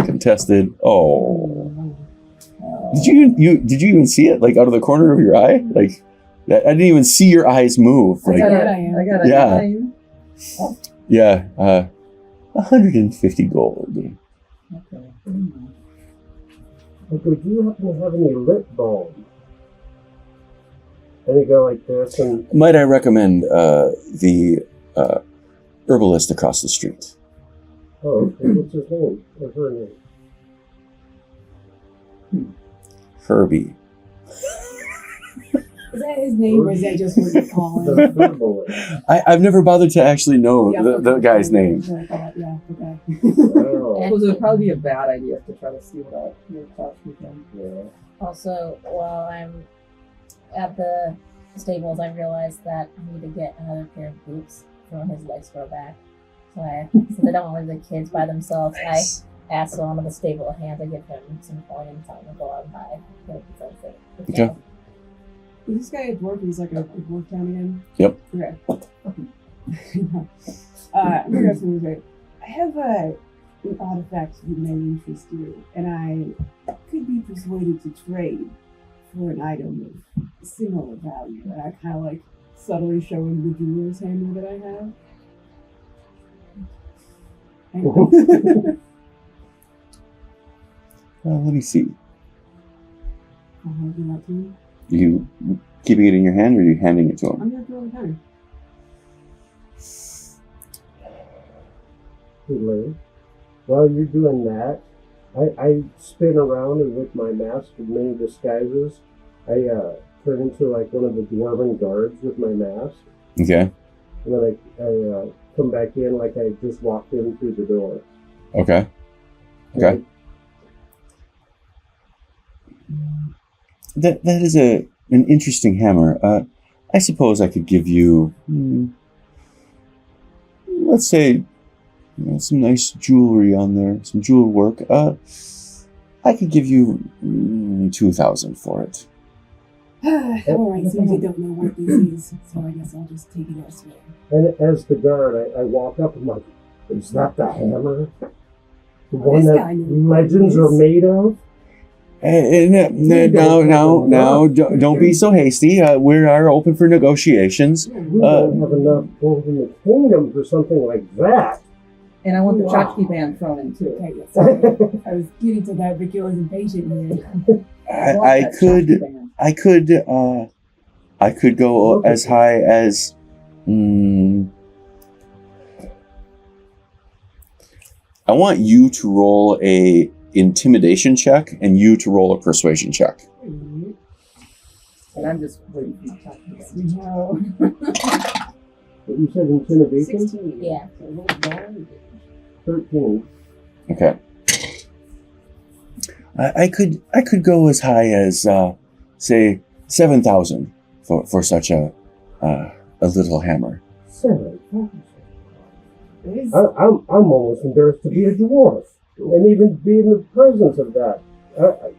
Contested. Oh. Did you even see it like out of the corner of your eye? Like that, I didn't even see your eyes move. Like, I got it. Yeah. Yeah. 150 gold. Okay. Would you happen to have any lip balm? And they go like this and... Might I recommend the herbalist across the street? Oh, okay. What's his name? What's her name? Herbie. Is that his name, or is that just what you call him? I've never bothered to actually know the guy's name. Yeah, okay. Oh. So it would probably be a bad idea to try to steal that your touch with him. Yeah. Also, while I'm at the stables, I realized that I need to get another pair of boots for when his legs grow back. Since I don't want to leave the kids by themselves, Nice. I asked one of the stable hands to give him some coin and tell him to go out and buy. Okay. Is this guy a dwarf? He's like a dwarf town again? Yep. Okay. I'm gonna go something great. I have an artifact that may interest you, and I could be persuaded to trade for an item of similar value. And I kind of like subtly show him the jeweler's hammer that I have. Hang on. Let me see. I'll hand you that to him. You keeping it in your hand, or are you handing it to him? I'm gonna throw it down. Hey, Larry, while you're doing that, I spin around and with my mask of many disguises, I turn into like one of the dwarven guards with my mask. Okay. And then I come back in like I just walked in through the door. Okay. Okay. That is an interesting hammer. I suppose I could give you, let's say, some nice jewelry on there, some jewel work. I could give you 2,000 for it. Alright, so you don't know what this is, so I guess I'll just take it elsewhere. And as the guard, I walk up and I'm like, is that the hammer? The one this that guy knows what legends it are is. made of? No, don't be so hasty. We are open for negotiations. We don't have enough gold in the kingdom for something like that. And I want the Wow. tchotchke band thrown in too. Okay, yeah, sorry. I was getting to that, but Guil is impatient here. I could go as high as. I want you to roll a intimidation check and you to roll a persuasion check. And I'm just waiting for my tchotchke. No. But you said intimidation? 16. Yeah. 13. Okay. I could go as high as say 7,000 for such a little hammer. 7,000. I'm almost embarrassed to be a dwarf and even be in the presence of that.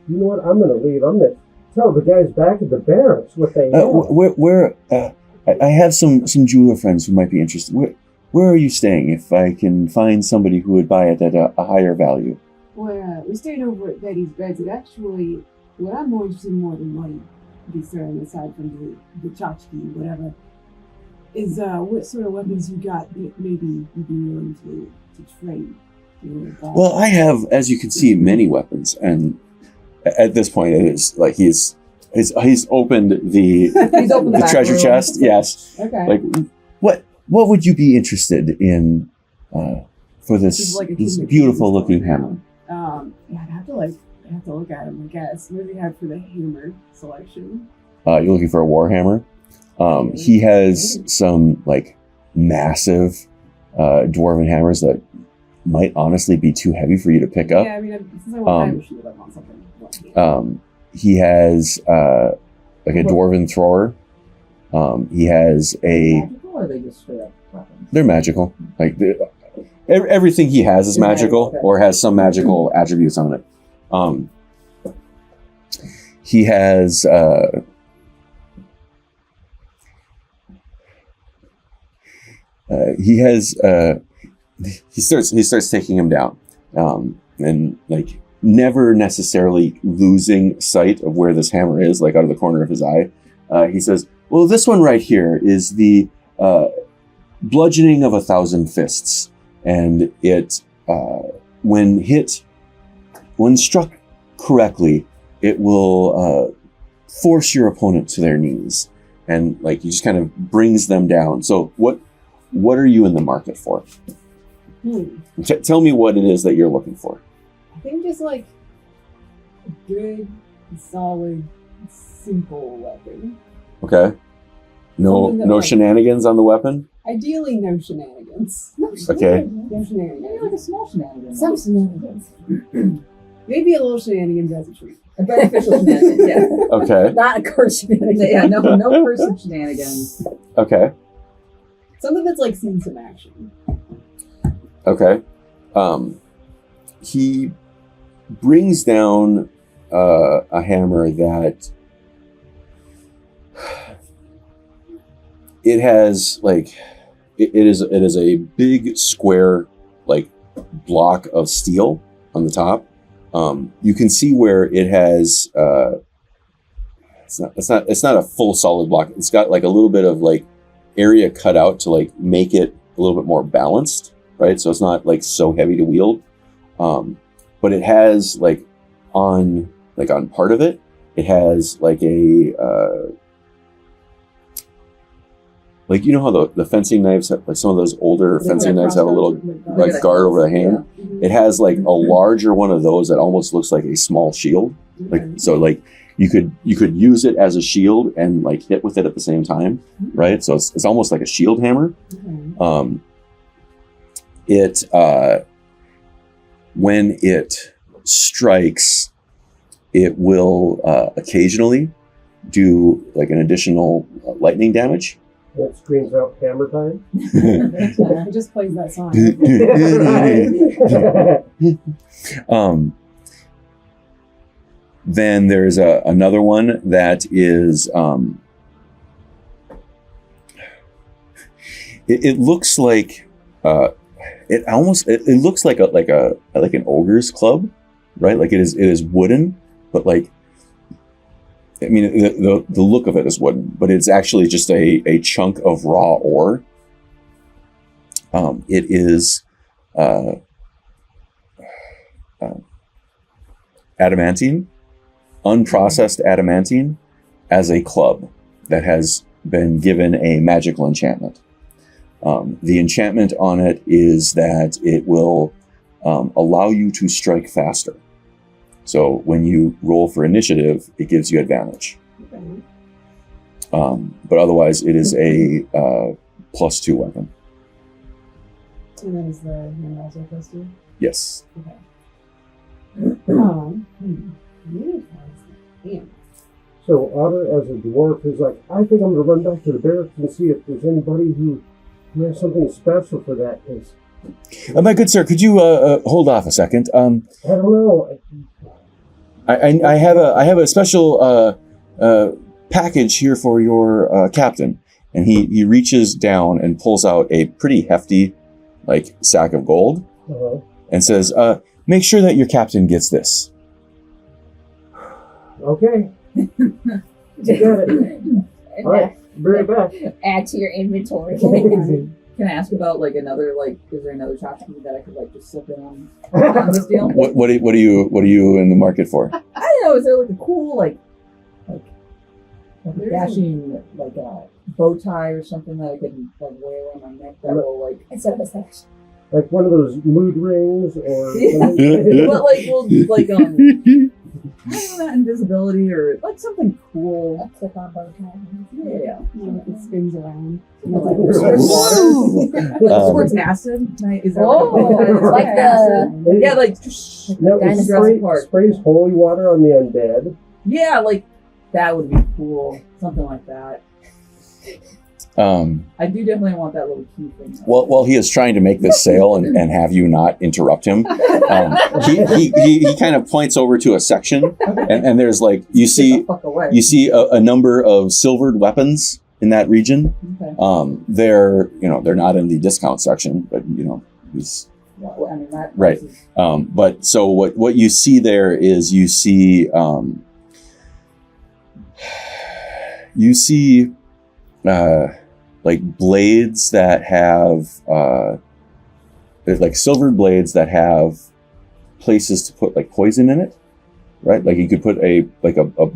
You know what? I'm going to leave. I'm going to tell the guys back at the barracks what they have. I have some jeweler friends who might be interested. Where are you staying? If I can find somebody who would buy it at a higher value. We're staying over at Betty's Beds, and actually, what I'm more interested in more than money, concern aside from the tchotchke, whatever, is what sort of weapons you got that maybe you'd be willing to trade. Well, I have, as you can see, many weapons, and at this point, it is like he's opened the treasure chest. Yes. Okay. Like, what would you be interested in for this Like beautiful looking hammer? Yeah, I'd have to look at him, I guess. What do we have for the hammer selection? You're looking for a war hammer. He has some like massive dwarven hammers that might honestly be too heavy for you to pick up. Yeah, I mean, since I want to shield, I want something. He has like a dwarven thrower. He has a. Magical, or are they just straight up weapons? They're magical. Like everything he has is magical, Okay. or has some magical attributes on it. He has. He starts taking him down, and like never necessarily losing sight of where this hammer is, like out of the corner of his eye. He says, "Well, this one right here is the bludgeoning of 1,000 fists, and it when struck correctly, it will force your opponent to their knees." And like he just kind of brings them down. So what are you in the market for? Tell me what it is that you're looking for. I think just like a good, solid, simple weapon. Okay. No like- shenanigans on the weapon? Ideally, no shenanigans. Okay. No shenanigans. Maybe like a small shenanigan. Some shenanigans. Maybe a little shenanigans as a treat. A beneficial shenanigan, yeah. Okay. Not a curse shenanigan. Yeah, no person shenanigans. Okay. Something that's like seen some action. Okay. He brings down a hammer that it has like it is a big square like block of steel on the top. You can see where it has it's not a full solid block. It's got like a little bit of like area cut out to like make it a little bit more balanced, right? So it's not like so heavy to wield. But it has like on part of it, it has like a like, you know how the fencing knives have, like some of those older fencing knives have a little like guard over the hand. Yeah. It has like a larger one of those that almost looks like a small shield. Like so, like you could use it as a shield and like hit with it at the same time, right? So it's almost like a shield hammer. It when it strikes, it will occasionally do like an additional lightning damage. That screams out hammer time. It just plays that song. Then there's another one that is it looks like it looks like an ogre's club, right? Like it is wooden, but like I mean the look of it is wooden, but it's actually just a chunk of raw ore. It is adamantine, unprocessed adamantine, as a club that has been given a magical enchantment. The enchantment on it is that it will allow you to strike faster. So when you roll for initiative, it gives you advantage. But otherwise, it is a +2 weapon. And then is the hammer also +2? Yes. Okay. So Otter, as a dwarf, is like, I think I'm going to run back to the barracks and see if there's anybody who has something special for that. Cause My good sir, could you hold off a second? I don't know. I have a special package here for your captain, and he reaches down and pulls out a pretty hefty like sack of gold, and says, "Make sure that your captain gets this." Okay. You got it. All right. Bring it back. Add to your inventory. Can I ask about like another like? Is there another tchotchke that I could like just slip in on this deal? What are you in the market for? I don't know. Is there like a cool like dashing like a bow tie or something that I could like wear around my neck that will like Instead of a stash. Like one of those mood rings or but like that invisibility or like something cool. A clip-on bow tie. Yeah. It spins around. Squirts acid. Is that Like the acid? Yeah, like No, it Dinosaur. sprays holy water on the undead. yeah, like that would be cool. Something like that. I do definitely want that little key thing. While he is trying to make this sale and have you not interrupt him, he kind of points over to a section, and there's like you see a number of silvered weapons in that region. Okay. They're not in the discount section, but he's Well, I mean, that right. But so what you see there is you see like blades that have like silver blades that have places to put like poison in it, right? Like you could put a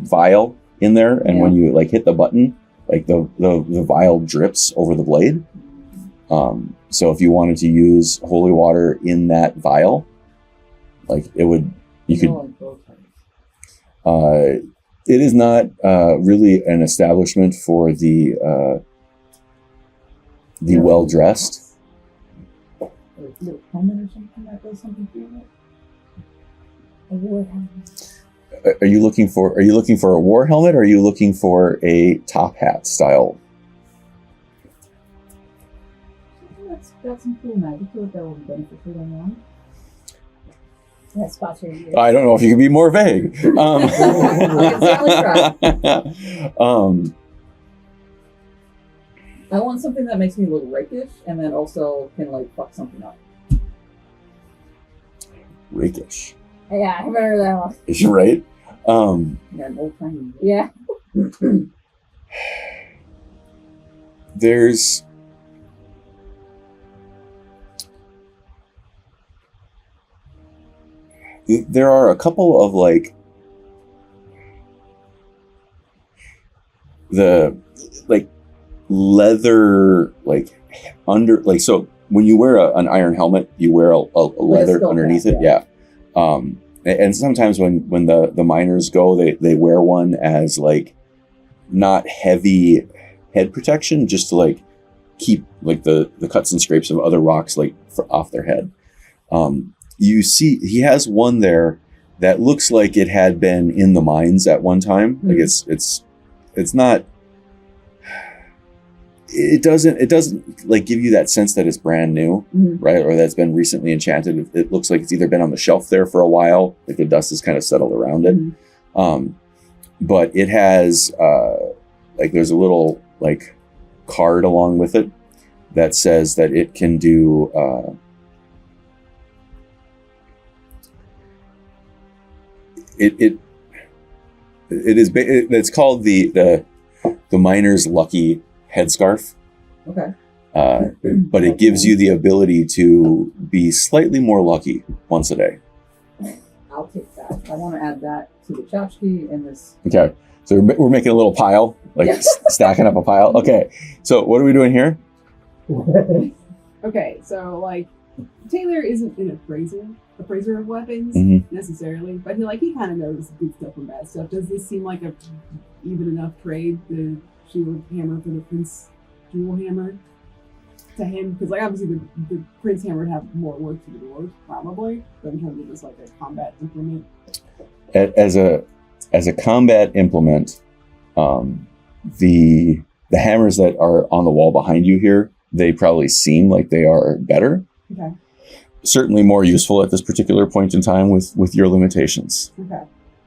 vial in there, and when you like hit the button, like the vial drips over the blade. So if you wanted to use holy water in that vial, like you could. It is not really an establishment for the well-dressed. A little helmet or something that does something for you? a war helmet. Are you looking for a war helmet, or are you looking for a top hat style? That's got some cool magic to it that will be beneficial later on. That spots your ears. I don't know if you can be more vague. I want something that makes me look righ-ish and then also can like fuck something up. Righ-ish. Yeah, I remember that one. Is she right? Yeah, an old timey. Yeah. There are a couple of like the like leather so when you wear an iron helmet, you wear a leather underneath it. Yeah. And sometimes when the miners go, they wear one as like not heavy head protection, just to like keep like the cuts and scrapes of other rocks like off their head. You see he has one there that looks like it had been in the mines at one time. Mm-hmm. Like it's not, it doesn't like give you that sense that it's brand new, mm-hmm. right? Or that's been recently enchanted. It looks like it's either been on the shelf there for a while, like the dust has kind of settled around it. Mm-hmm. But it has like there's a little like card along with it that says that it can do it's called the miner's lucky headscarf. Okay. But it gives you the ability to be slightly more lucky once a day. I'll take that. I want to add that to the tchotchke and this. Okay. So we're making a little pile, like stacking up a pile. Okay. So what are we doing here? Okay. So like Taylor isn't an appraiser of weapons necessarily, but he kind of knows good stuff from bad stuff. Does this seem like a even enough trade, the shield hammer for the prince jewel hammer to him? Because like obviously the prince hammer would have more work to the dwarves probably, but in terms of just like a combat implement. As a combat implement, the hammers that are on the wall behind you here, they probably seem like they are better. Okay. Certainly more useful at this particular point in time with your limitations. Okay.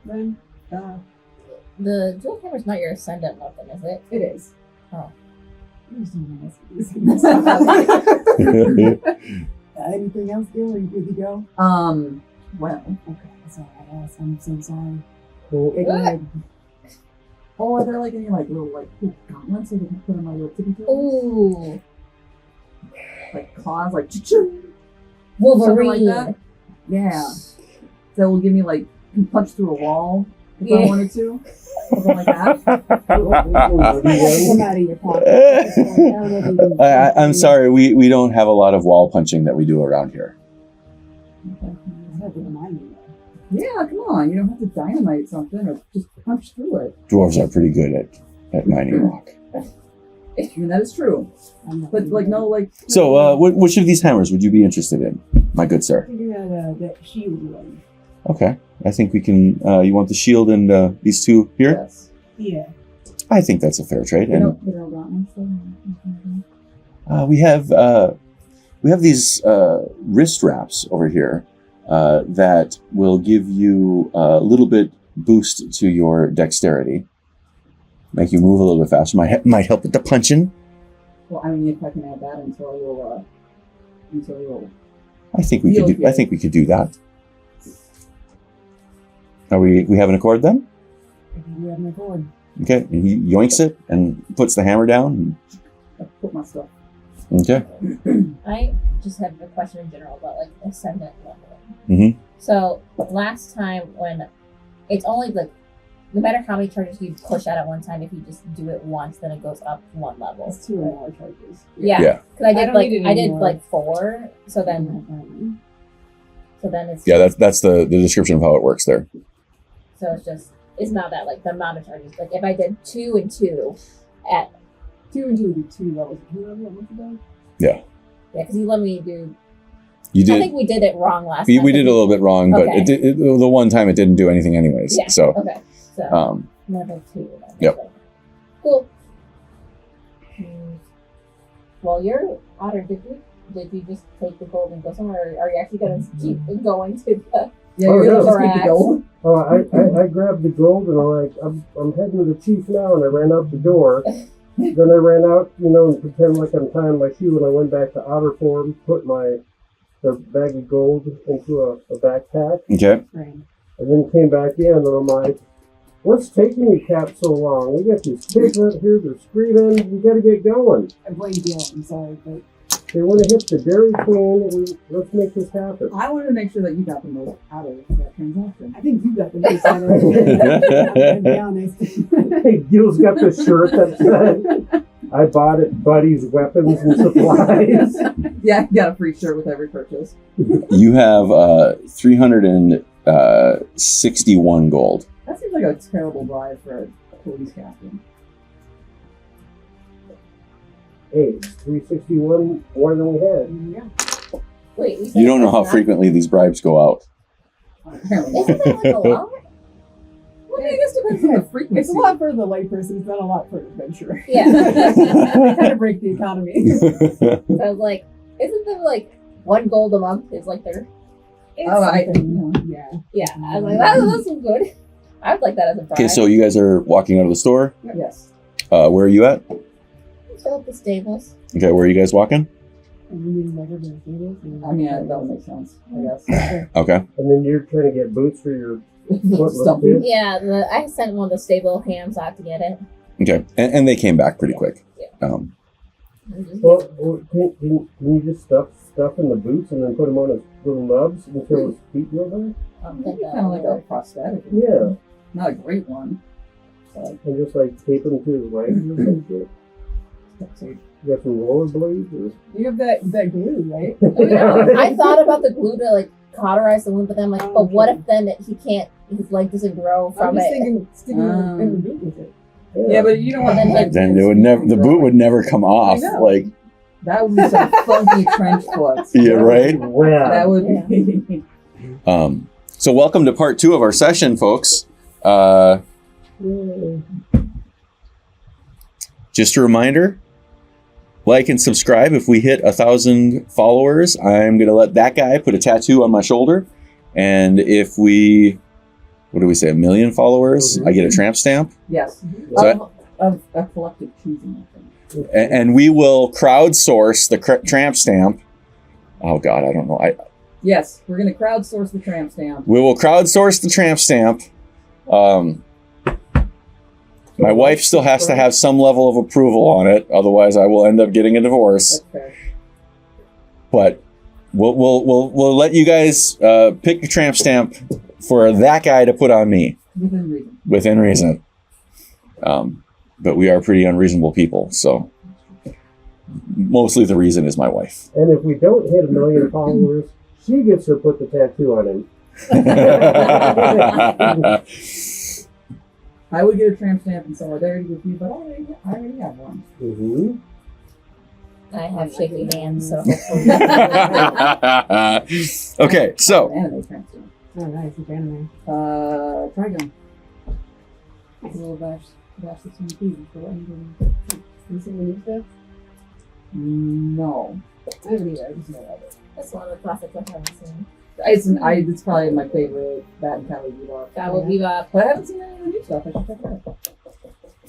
Then, the jewel hammer's not your ascendant weapon, is it? It is. Oh. Anything else, Guil? Are you good to go? Well. Okay, that's all I asked. I'm so sorry. Cool. Okay, go ahead. Oh, are there like any like little like gauntlets that we can put on my little tippy toes? Ooh. Like claws, like choo-choo. Wolverine. Like that. Yeah. That will give me like punch through a wall if I wanted to. Something like that. Come out of your pocket. I'm sorry, we don't have a lot of wall punching that we do around here. Yeah, come on. You don't have to dynamite something or just punch through it. Dwarves are pretty good at mining rock. I mean, that is true. But, like, no, like... So, which of these hammers would you be interested in, my good sir? Figure out that shield one. Okay. I think we can... you want the shield and these two here? Yes. Yeah. I think that's a fair trade. They And don't got one, we have these wrist wraps over here that will give you a little bit boost to your dexterity. Make you move a little bit faster. Might help with the punching. Well, I mean, if I can add that until you'll... I think we could do. I think we could do that. Are we have an accord then? We have my board. Okay. And he yoinks it and puts the hammer down. I put my stuff. Okay. I just have a question in general about like ascendant leveling. Mm-hmm. So last time when it's only like no matter how many charges you push out at one time, if you just do it once, then it goes up one level. That's 2 or more charges. Yeah. Yeah. Because I don't need it did anymore. like 4. So then it's Yeah. That's the description of how it works there. so it's not that like the amount of charges. Like if I did 2 and 2 at 2 and 2 would be 2 levels. 2 levels. Yeah. because you let me do. You I did. think we did it wrong last We time. did a little bit wrong, but Okay. the one time it didn't do anything anyways. Yeah. So. Okay. So level 2. Then. Yep. Okay. Cool. Well, you're Otter. Did you just take the gold and go somewhere? Or are you actually going to keep going to the? Yeah, Oh, you're no. gonna just keep the gold. Oh, I grabbed the gold and I'm heading to the chief now, and I ran out the door. Then I ran out, and pretend like I'm tying my shoe, and I went back to Otter form, put the bag of gold into a backpack, Okay. Right. and then came back in, and I'm like, what's taking you Cap so long? We got these kids out here, they're screaming, we gotta get going. I blame Guil. I'm sorry, but They want to hit the Dairy Queen, let's make this happen. I wanted to make sure that you got the most out of that transaction. I think you got the most out of it. I'm gonna be honest. Hey, Gil's got the shirt that said, I bought it, Buddy's Weapons and Supplies. Yeah, you got a free shirt with every purchase. You have 361 gold. That seems like a terrible bribe for a police captain. Hey, it's 361 more than we had. Yeah. Wait. You don't know how frequently these bribes go out. Apparently Isn't not. that like a lot? Well, I guess it depends on the frequency. It's a lot for the layperson. It's not a lot for an adventurer. Yeah. Kind of break the economy. So I was like, isn't there like 1 gold a month is like their Yeah. yeah. I was like, that's good. I would like that as a bribe. Okay, so you guys are walking out of the store. Yes. Where are you at? Fill up the stables. Okay, where are you guys walking? I mean, that would make sense, I guess. Okay. And then you're trying to get boots for your footless Stumpy. kids. Yeah, I sent one of the stable hams out to get it. Okay, and they came back pretty quick. Yeah. And just Well, can you just stuff in the boots and then put them on his little nubs until his feet go there? Maybe kind of like a prosthetic. Yeah. Not a great one. And just tape them to his legs or something. You got some rollerblades or You have that glue, right? I thought about the glue to cauterize the wound, but then I'm like, but what if then his leg doesn't grow I'm from just it? thinking sticking in the boot with it. Yeah, but you don't want to. Then it would never. The boot would never come off. I know. Like, That would be some funky trench foot. yeah, right. wow. That would be. So welcome to part 2 of our session, folks. Just a reminder, like and subscribe. If we hit 1,000 followers, I'm going to let that guy put a tattoo on my shoulder. And if we, what do we say, 1 million followers, I get a tramp stamp. Yes. So Of a collective choosing, I think. And we will crowdsource the tramp stamp. Oh, God, I don't know. Yes, we're going to crowdsource the tramp stamp. We will crowdsource the tramp stamp. My wife still has to have some level of approval on it, otherwise I will end up getting a divorce. That's fair. But we'll let you guys pick the tramp stamp for that guy to put on me Within reason. within reason. But we are pretty unreasonable people, so mostly the reason is my wife. And if we don't hit 1 million followers, she gets to put the tattoo on him. I would get a tramp stamp in solidarity with you, but I already have one. Mm-hmm. I have shaky hands, so Okay, so Anime tramp stamp. Oh, nice. It's anime. Trigon. It's a little bash the two pieces for anything. You seen the new stuff? No. I haven't either. I just know of it. that's one of the classics I haven't seen. It's probably my favorite Bat and Cowboy Bebop. Cowboy Bebop. But I haven't seen any of the new stuff. I should check it out.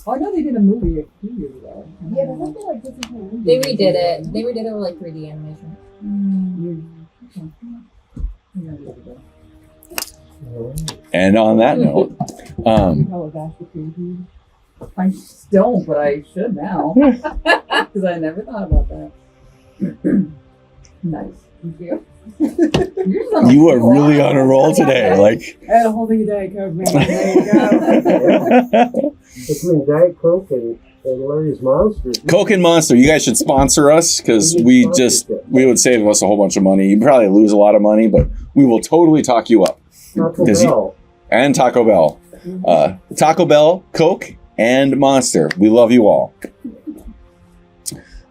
Oh, I know they did a movie a few years ago. Yeah, but I feel like this is kind of They redid it. They redid it with like 3D animation. and on that note, Probably bash the two pieces. I just don't, but I should now. Because I never thought about that. Nice. Thank you. you are really on a roll today. Like, I had a whole thing of Diet Coke, man. There you go. Between Diet Coke and Larry's Monsters. Coke and Monster, you guys should sponsor us because we would save us a whole bunch of money. You probably lose a lot of money, but we will totally talk you up. Taco Does he- Bell. And Taco Bell. Taco Bell, Coke, and Monster. We love you all.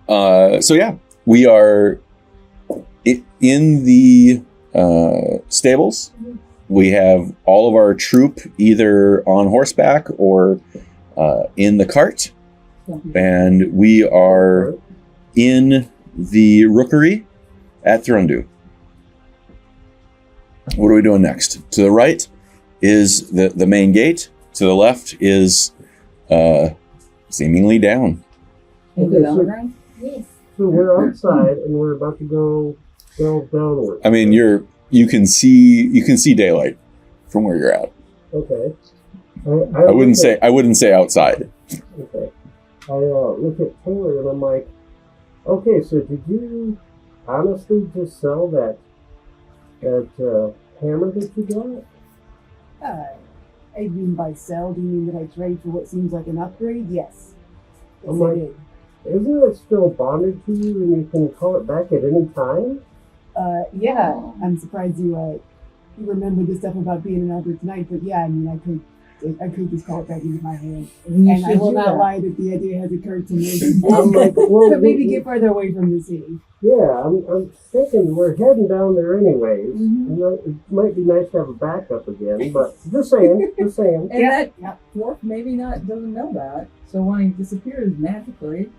So yeah, we are in the stables. We have all of our troop either on horseback or in the cart. And we are in the rookery at Thrundu. What are we doing next? To the right is the main gate. To the left is seemingly down. Into the underground? Yes. So we're outside and we're about to go downward. I mean, you can see daylight from where you're at. Okay. I wouldn't say outside. Okay. I look at Taylor and I'm like, okay, so did you honestly just sell that hammer that you got? I mean by sell, do you mean that I trade for what seems like an upgrade? Yes. Yes, I'm I like, did. isn't it still bonded to you and you can call it back at any time? Yeah. I'm surprised you remember the stuff about being an elder tonight, but yeah, I mean, I could just call it back into my hand. And I will not lie that the idea has occurred to me. I'm like, well, But maybe get further away from the city. yeah, I'm thinking we're heading down there anyways. Mhm. You know, it might be nice to have a backup again, but just saying. And Yeah. that dwarf maybe doesn't know that. So when he disappears magically,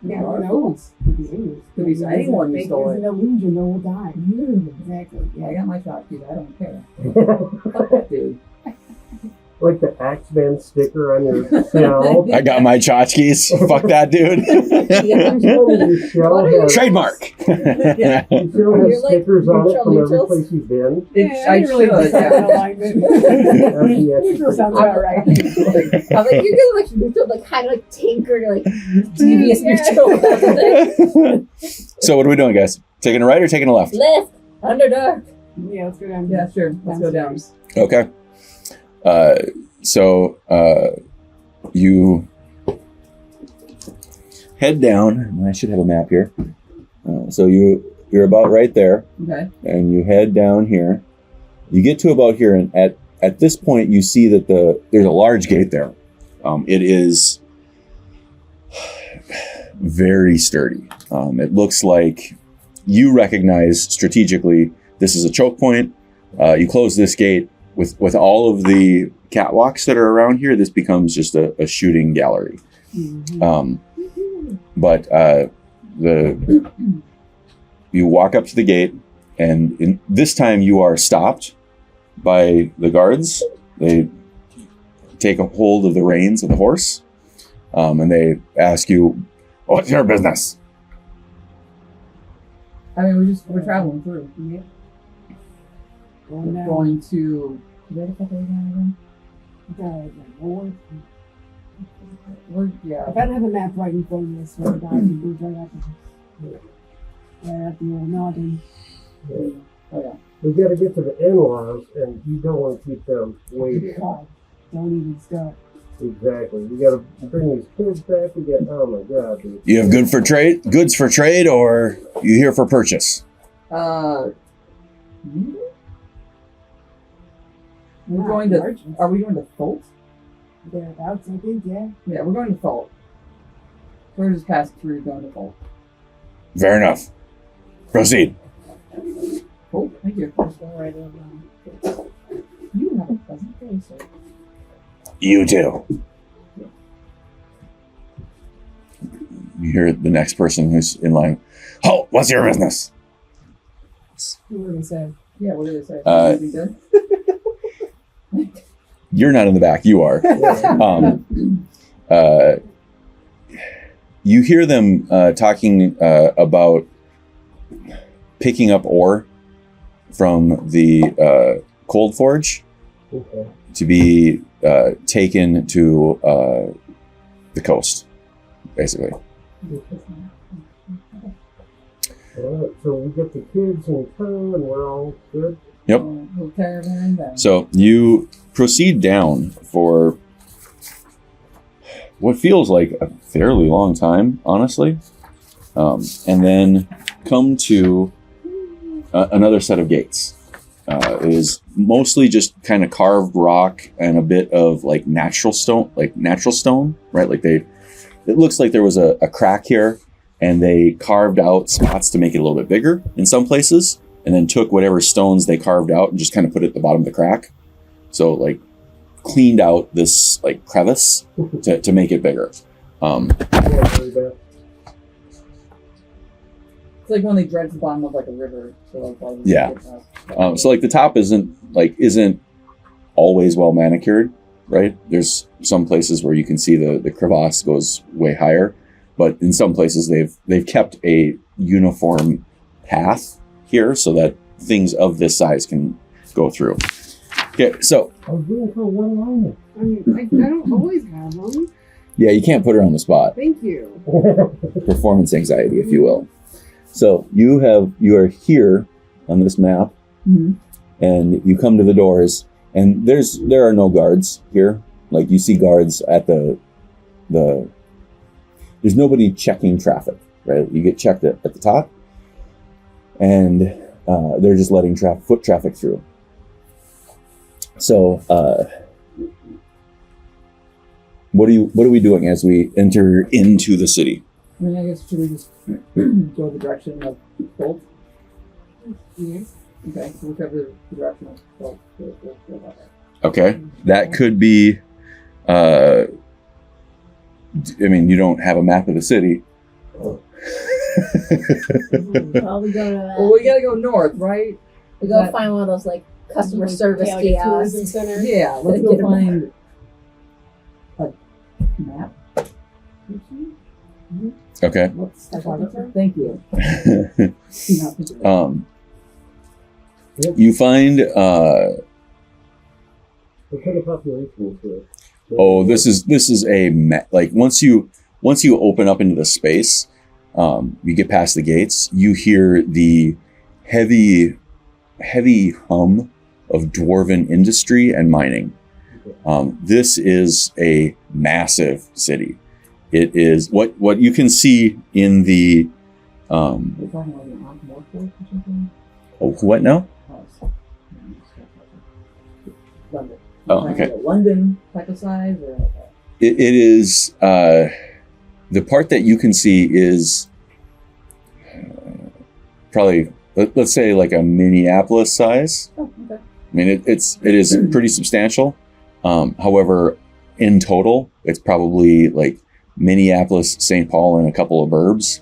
Yeah, our who fault. knows? Could be anyone. Could be anyone who stole It's it. an illusion, no one died. Exactly. I Yeah. got my shot, dude. I don't care. Fuck that dude. Like the Axeman sticker on your shell. I got my tchotchkes. Fuck that dude. Your shell has, Trademark. your shell You're has like stickers on it neutral from every neutrals? place you've been. I really should, just have yeah. an alignment. That's the Neutral extra sounds about right. I'm like, you're gonna like neutral, like kind of like tinker, like devious neutral. So what are we doing, guys? Taking a right or taking a left? Left, under dark. Yeah, let's go down. Yeah, sure. Let's go down. Okay. So you head down. And I should have a map here. So you're about right there, Okay. and you head down here. You get to about here, and at this point, you see that there's a large gate there. It is very sturdy. It looks like you recognize strategically this is a choke point. You close this gate with all of the catwalks that are around here. This becomes just a shooting gallery. Mhm. But you walk up to the gate, and this time you are stopped by the guards. They take a hold of the reins of the horse, and they ask you, "What's your business?" I mean, we're traveling through. Yep. We're Going down. going to. Where the fuck are we going North. again? Yeah. If I don't have a map right in front of me, I swear to God, it goes right at the old noggin. Oh yeah. We got to get to the in-laws, and you don't want to keep them waiting. God, don't even start. Exactly. We got to bring these kids back. We got, oh my God, dude. You have goods for trade, or you here for purchase? Neither? We're going to. Are we going to Tholt? Thereabouts, I think, yeah. Yeah, we're going to Tholt. We're just passed through going to Tholt. Fair enough. Proceed. Oh, thank you. Just go right over. You have a pleasant day, sir. You too. You hear the next person who's in line. Oh, what's your business? What were they saying? Yeah, what did it say? Uh, You're not in the back. You are. You hear them talking about picking up ore from the Cold Forge to be taken to the coast, basically. Alright, so we get the kids in town and we're all good. Yep. Little caravan then. So you proceed down for what feels like a fairly long time, honestly, and then come to another set of gates. It is mostly just kind of carved rock and a bit of like natural stone, right? Like it looks like there was a crack here, and they carved out spots to make it a little bit bigger in some places, and then took whatever stones they carved out and just kind of put it at the bottom of the crack. So like cleaned out this like crevice to make it bigger. It's like when they dredge the bottom of like a river. So like all these Yeah. different- So like the top isn't always well manicured, right? There's some places where you can see the crevasse goes way higher, but in some places they've kept a uniform path here so that things of this size can go through. Okay, so I was waiting for one liner. I mean, I don't always have them. yeah, you can't put her on the spot. Thank you. Performance anxiety, if you will. So you are here on this map, Mhm. and you come to the doors, and there are no guards here. Like you see guards at the there's nobody checking traffic, right? You get checked at the top, and they're just letting foot traffic through. So what are we doing as we enter into the city? I mean, I guess should we just go the direction of Tholt? Yes. Okay, so whichever the direction of Tholt, we'll go about that. Okay, that could be. I mean, you don't have a map of the city. Well, we go to Well, we gotta go north, right? we go find one of those like customer service kiosks. Center. Yeah, let's Get go a find a map. Okay. What's Thank you. You find. What kind of population is there? Oh, this is a like once you open up into the space, you get past the gates. You hear the heavy hum of dwarven industry and mining. This is a massive city. It is what you can see in the. We're talking about an Ankh-Morpho or something? Oh, what now? London. Oh, okay. London type of size or like It is the part that you can see is probably let's say like a Minneapolis size. oh, okay. I mean, it is pretty substantial. However, in total, it's probably like Minneapolis, St. Paul, and a couple of burbs,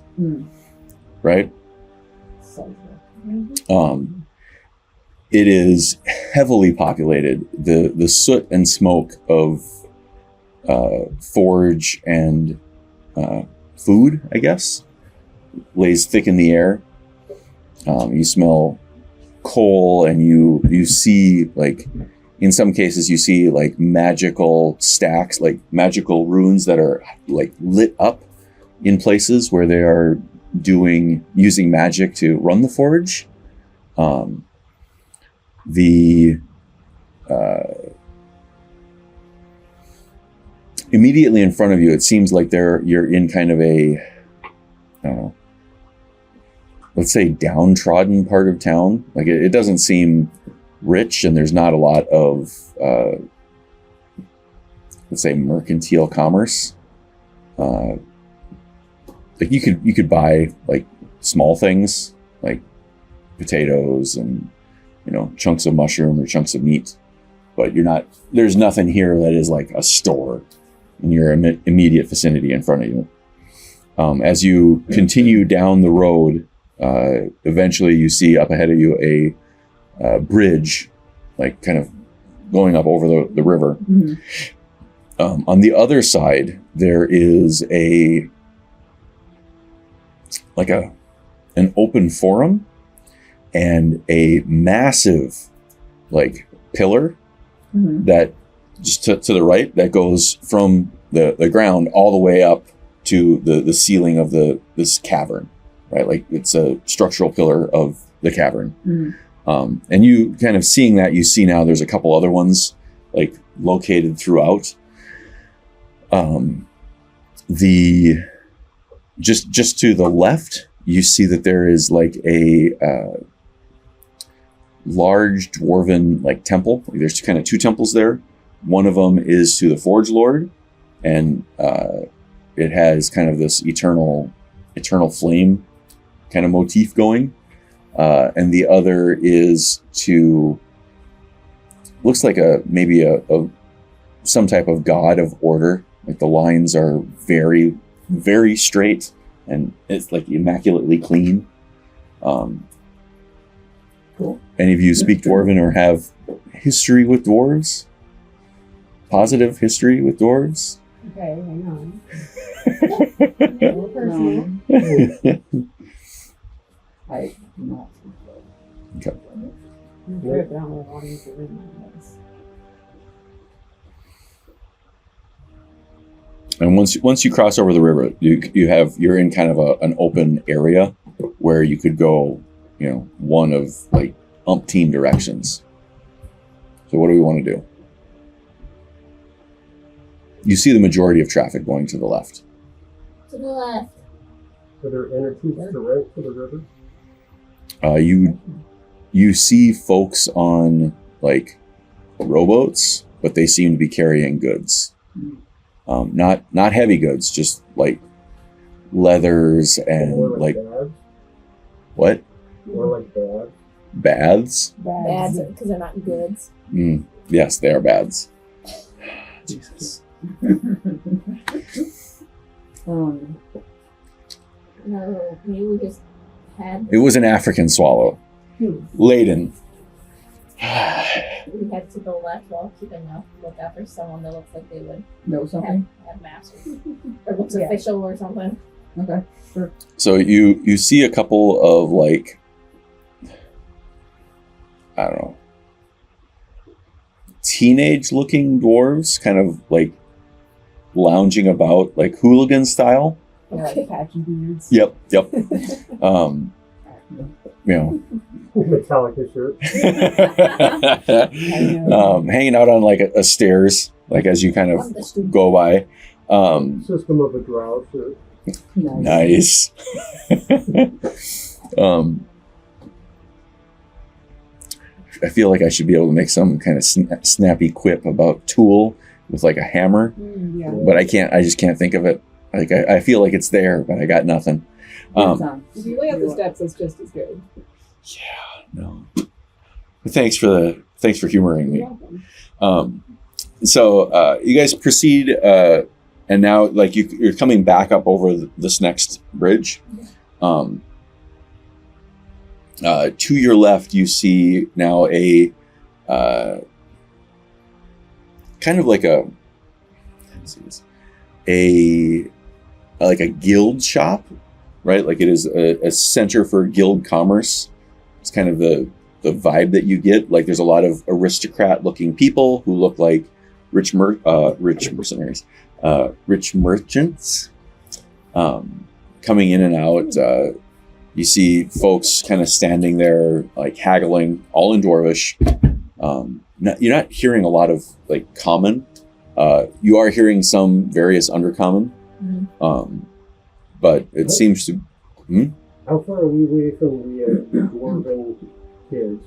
right? It is heavily populated. The soot and smoke of forge and food, I guess, lays thick in the air. You smell coal, and you see, like, in some cases you see like magical stacks, like magical runes that are like lit up in places where they are using magic to run the forge. Immediately in front of you, it seems like you're in kind of a, I don't know, let's say downtrodden part of town. Like it doesn't seem rich, and there's not a lot of let's say mercantile commerce. Like you could buy like small things like potatoes and chunks of mushroom or chunks of meat, but there's nothing here that is like a store in your immediate vicinity in front of you. As you continue down the road, eventually you see up ahead of you a bridge, like kind of going up over the river. Mm-hmm. On the other side, there is an open forum and a massive like pillar Mm-hmm. that just to the right that goes from the ground all the way up to the ceiling of this cavern, right? Like it's a structural pillar of the cavern. Mm-hmm. And you kind of seeing that, you see now there's a couple other ones like located throughout. Just to the left, you see that there is like a large dwarven like temple. There's kind of two temples there. One of them is to the Forge Lord, and it has kind of this eternal flame kind of motif going. And the other is to, looks like maybe some type of god of order. Like the lines are very, very straight, and it's like immaculately clean. Cool. Any of you speak Dwarven or have history with dwarves? Positive history with dwarves? Okay, hang on. No. Personal. I do not. Okay. I'm sure if I don't know what he's doing on this. And once you cross over the river, you're in kind of an open area where you could go, one of like umpteen directions. So what do we want to do? You see the majority of traffic going to the left. To the left. Are there entrances direct to the river? You see folks on like rowboats, but they seem to be carrying goods. Not heavy goods, just like leathers and Or like baths? what? Or like baths? Baths? Bads because they're not goods. Yes, they are baths. Jesus. No, maybe we just had. It was an African swallow. Laden. We head to the left while keeping a lookout for someone that looks like they would Know something? have maps or looks Yeah. official or something. Okay, sure. So you see a couple of like, I don't know, teenage looking dwarves kind of like lounging about like hooligan style. Like patchy beards. Yep. Metallica shirt. Hanging out on like a stairs, like as you kind of go by. System of a Drow shirt. Nice. I feel like I should be able to make some kind of snappy quip about Tool with like a hammer, Yeah. but I can't. I just can't think of it. Like I feel like it's there, but I got nothing. If you lay out the steps, that's just as good. Yeah, no. But thanks for humoring You're me. welcome. So you guys proceed, and now like you're coming back up over this next bridge. To your left, you see now a kind of like a guild shop, right? Like it is a center for guild commerce. It's kind of the vibe that you get. Like there's a lot of aristocrat-looking people who look like rich mercenaries, rich merchants, coming in and out. You see folks kind of standing there, like haggling, all in Dwarvish. You're not hearing a lot of like common. You are hearing some various undercommon, but it seems to. How far are we away from the dwarven kids?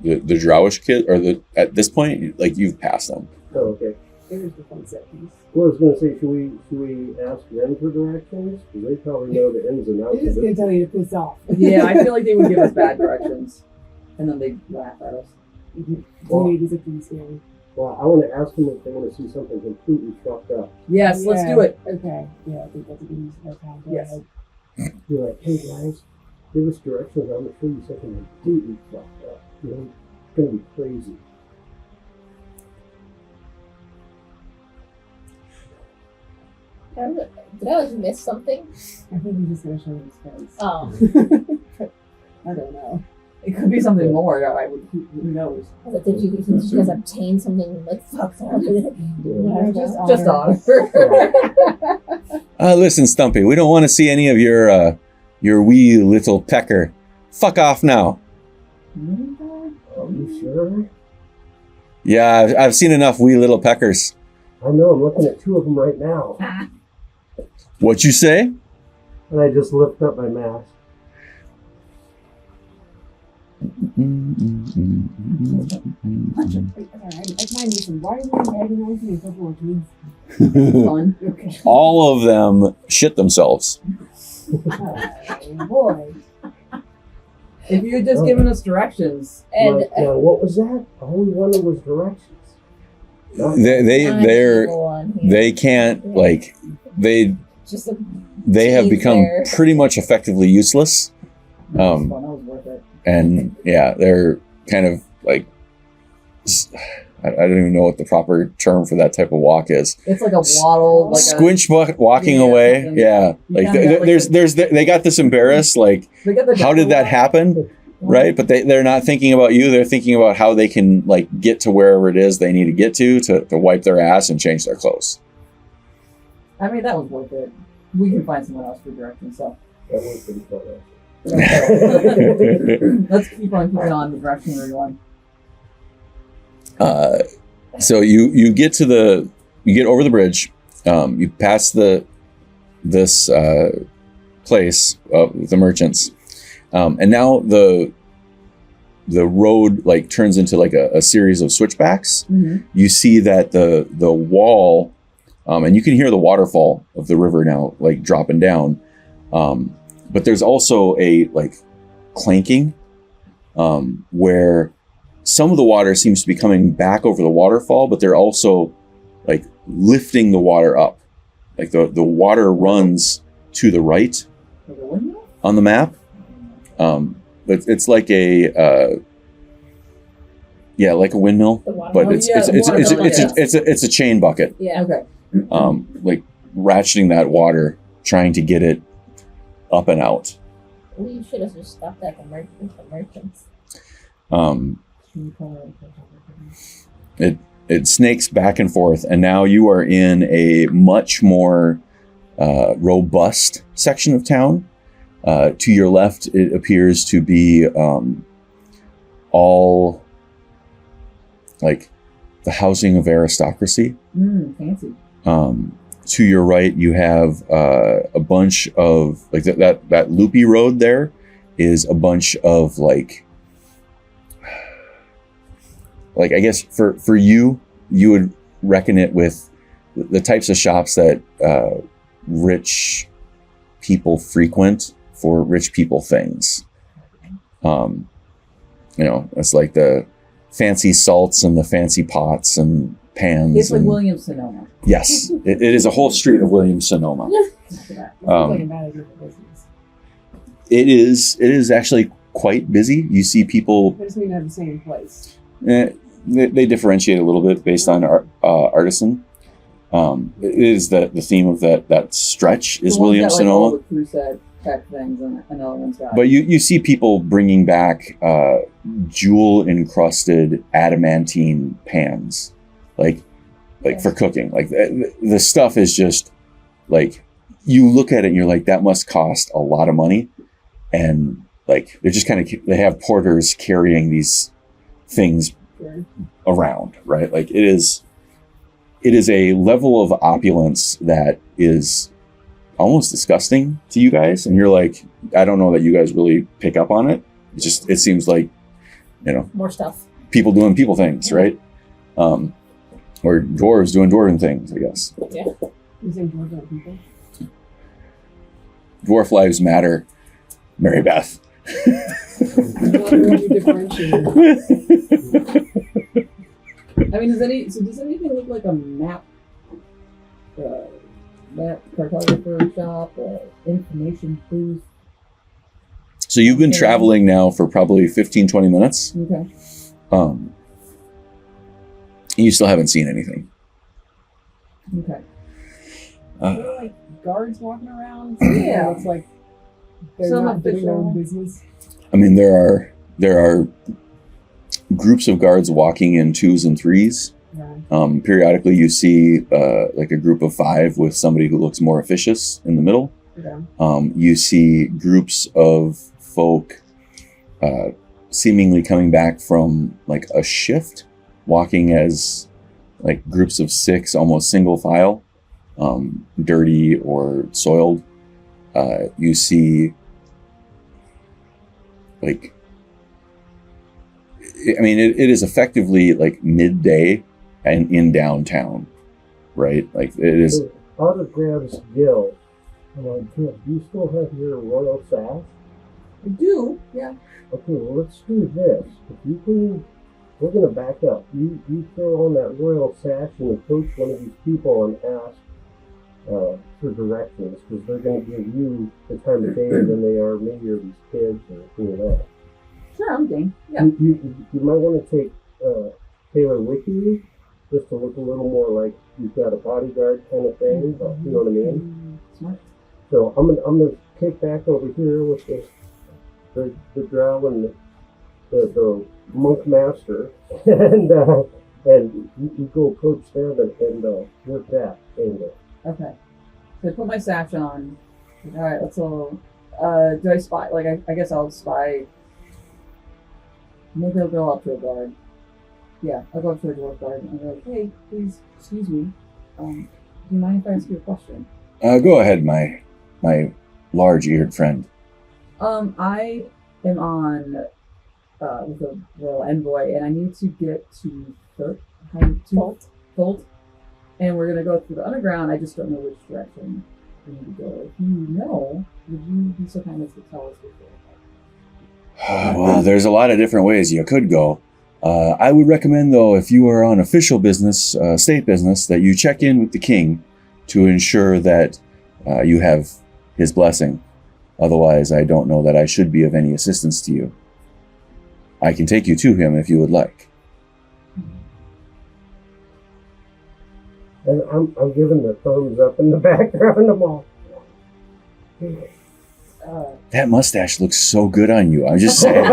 Drowish kid, or at this point, like you've passed them. Oh, okay. There's the fun set piece. Well, I was going to say, should we ask them for directions? Because they probably know the ins and outs They're just of gonna it. tell you to piss off. Yeah, I feel like they would give us bad directions, and then they laugh at us. Teenage is a pretty scary. Well, I want to ask them if they want to see something completely fucked up. Yes, let's do it. Okay. Yeah, I think that's a good use of our time. Go Yes. ahead. You're like, hey guys, give us directions. I'm going to show you something completely fucked up. You know, it's going to be crazy. Did I miss something? I think he's just gonna show his face. Oh, I don't know. It could be something more. Who knows? did you guys obtain something like fucked up? No, Just Otter. Listen, Stumpy, we don't want to see any of your wee little pecker. Fuck off now. Are you sure? Yeah, I've seen enough wee little peckers. I know, I'm looking at 2 of them right now. What you say? And I just lift up my mask. I mind you, why are you antagonizing a couple of kids? Fun. Okay. All of them shit themselves. Oh, boy. If you had just given us directions. And Now, what was that? All we wanted was directions. They can't, like, just a they have Jeez, become there. pretty much effectively useless. That was fun. That was worth it. And yeah, they're kind of like, I don't even know what the proper term for that type of walk is. It's like a waddle, like Squinch walking Yeah, away. something. Yeah, You like kinda got, like, they got this embarrassed. Like, they got the how did that walk. happen? Right, but they're not thinking about you. They're thinking about how they can like get to wherever it is they need to get to wipe their ass and change their clothes. I mean, that was worth it. We can find someone else for directions. So That was pretty fun. let's keep on keeping on the direction we're going. So you get over the bridge. You pass this place of the merchants, and now the road like turns into like a series of switchbacks. Mm-hmm. You see that the wall, and you can hear the waterfall of the river now like dropping down. But there's also a like clanking, where some of the water seems to be coming back over the waterfall, but they're also like lifting the water up. Like the water runs to the right on the map. But it's like a like a windmill, but it's a chain bucket. Yeah. Okay. Like ratcheting that water, trying to get it up and out. We should have just stopped at the merchants. It snakes back and forth, and now you are in a much more robust section of town. To your left, it appears to be all like the housing of aristocracy. Fancy. To your right, you have a bunch of like that loopy road. There is a bunch of like I guess for you would reckon it with the types of shops that rich people frequent for rich people things. It's like the fancy salts and the fancy pots and pans. It's like Williams Sonoma. Yes, it is a whole street of Williams Sonoma. It is actually quite busy. You see people. It doesn't mean have the same place. They differentiate a little bit based on artisan. It is the theme of that stretch is Williams Sonoma. All the crusade type things and another one's got. But you see people bringing back jewel encrusted adamantine pans, like for cooking. Like the stuff is just like you look at it and you're like, that must cost a lot of money, and like they're just they have porters carrying these things around, right? Like it is a level of opulence that is almost disgusting to you guys, and you're like, I don't know that you guys really pick up on it. It seems like More stuff. people doing people things, right? Or dwarves doing dwarven things, I guess. Yeah. You say dwarves are people? Dwarf lives matter, Mary Beth. You differentiate. I mean, does anything look like a map? Map cartographer shop or information booth? So you've been traveling now for probably 15, 20 minutes. Okay. You still haven't seen anything. Okay. Are there like guards walking around? Yeah. It's like they're Some not doing their own official. business. I mean, there are groups of guards walking in 2s and 3s. Right. Periodically, you see like a group of 5 with somebody who looks more officious in the middle. Okay. You see groups of folk seemingly coming back from like a shift, walking as like groups of 6, almost single file, dirty or soiled. You see like, I mean, it is effectively like midday and in downtown, right? Like it is. So Otter grabs Guil. I'm like, do you still have your royal sash? I do. Yeah. Okay, well, let's do this. If you can, we're going to back up. You throw on that royal sash and approach one of these people and ask for directions, because they're going to give you the time of day than they are maybe or these kids or anything like that. Sure, I'm game. Yeah. You might want to take Taylor with you, just to look a little more like you've got a bodyguard kind of thing, but you know what I mean? Smart. So I'm gonna kick back over here with the drow and the monk master, and you go approach them and work that angle. Okay. So I put my sash on. All right, let's all. Do I spy? Like, I guess I'll spy. Maybe I'll go up to a guard. Yeah, I'll go up to a dwarf guard and be like, hey, please, excuse me. Do you mind if I ask you a question? Go ahead, my large-eared friend. I am on with a royal envoy, and I need to get to Tholt, and we're gonna go through the underground. I just don't know which direction we need to go. If you know, would you be so kind as to tell us which way? Well, there's a lot of different ways you could go. I would recommend, though, if you are on official business, state business, that you check in with the king to ensure that you have his blessing. Otherwise, I don't know that I should be of any assistance to you. I can take you to him if you would like. And I'm giving the thumbs up in the background. I'm all. That mustache looks so good on you. I'm just saying.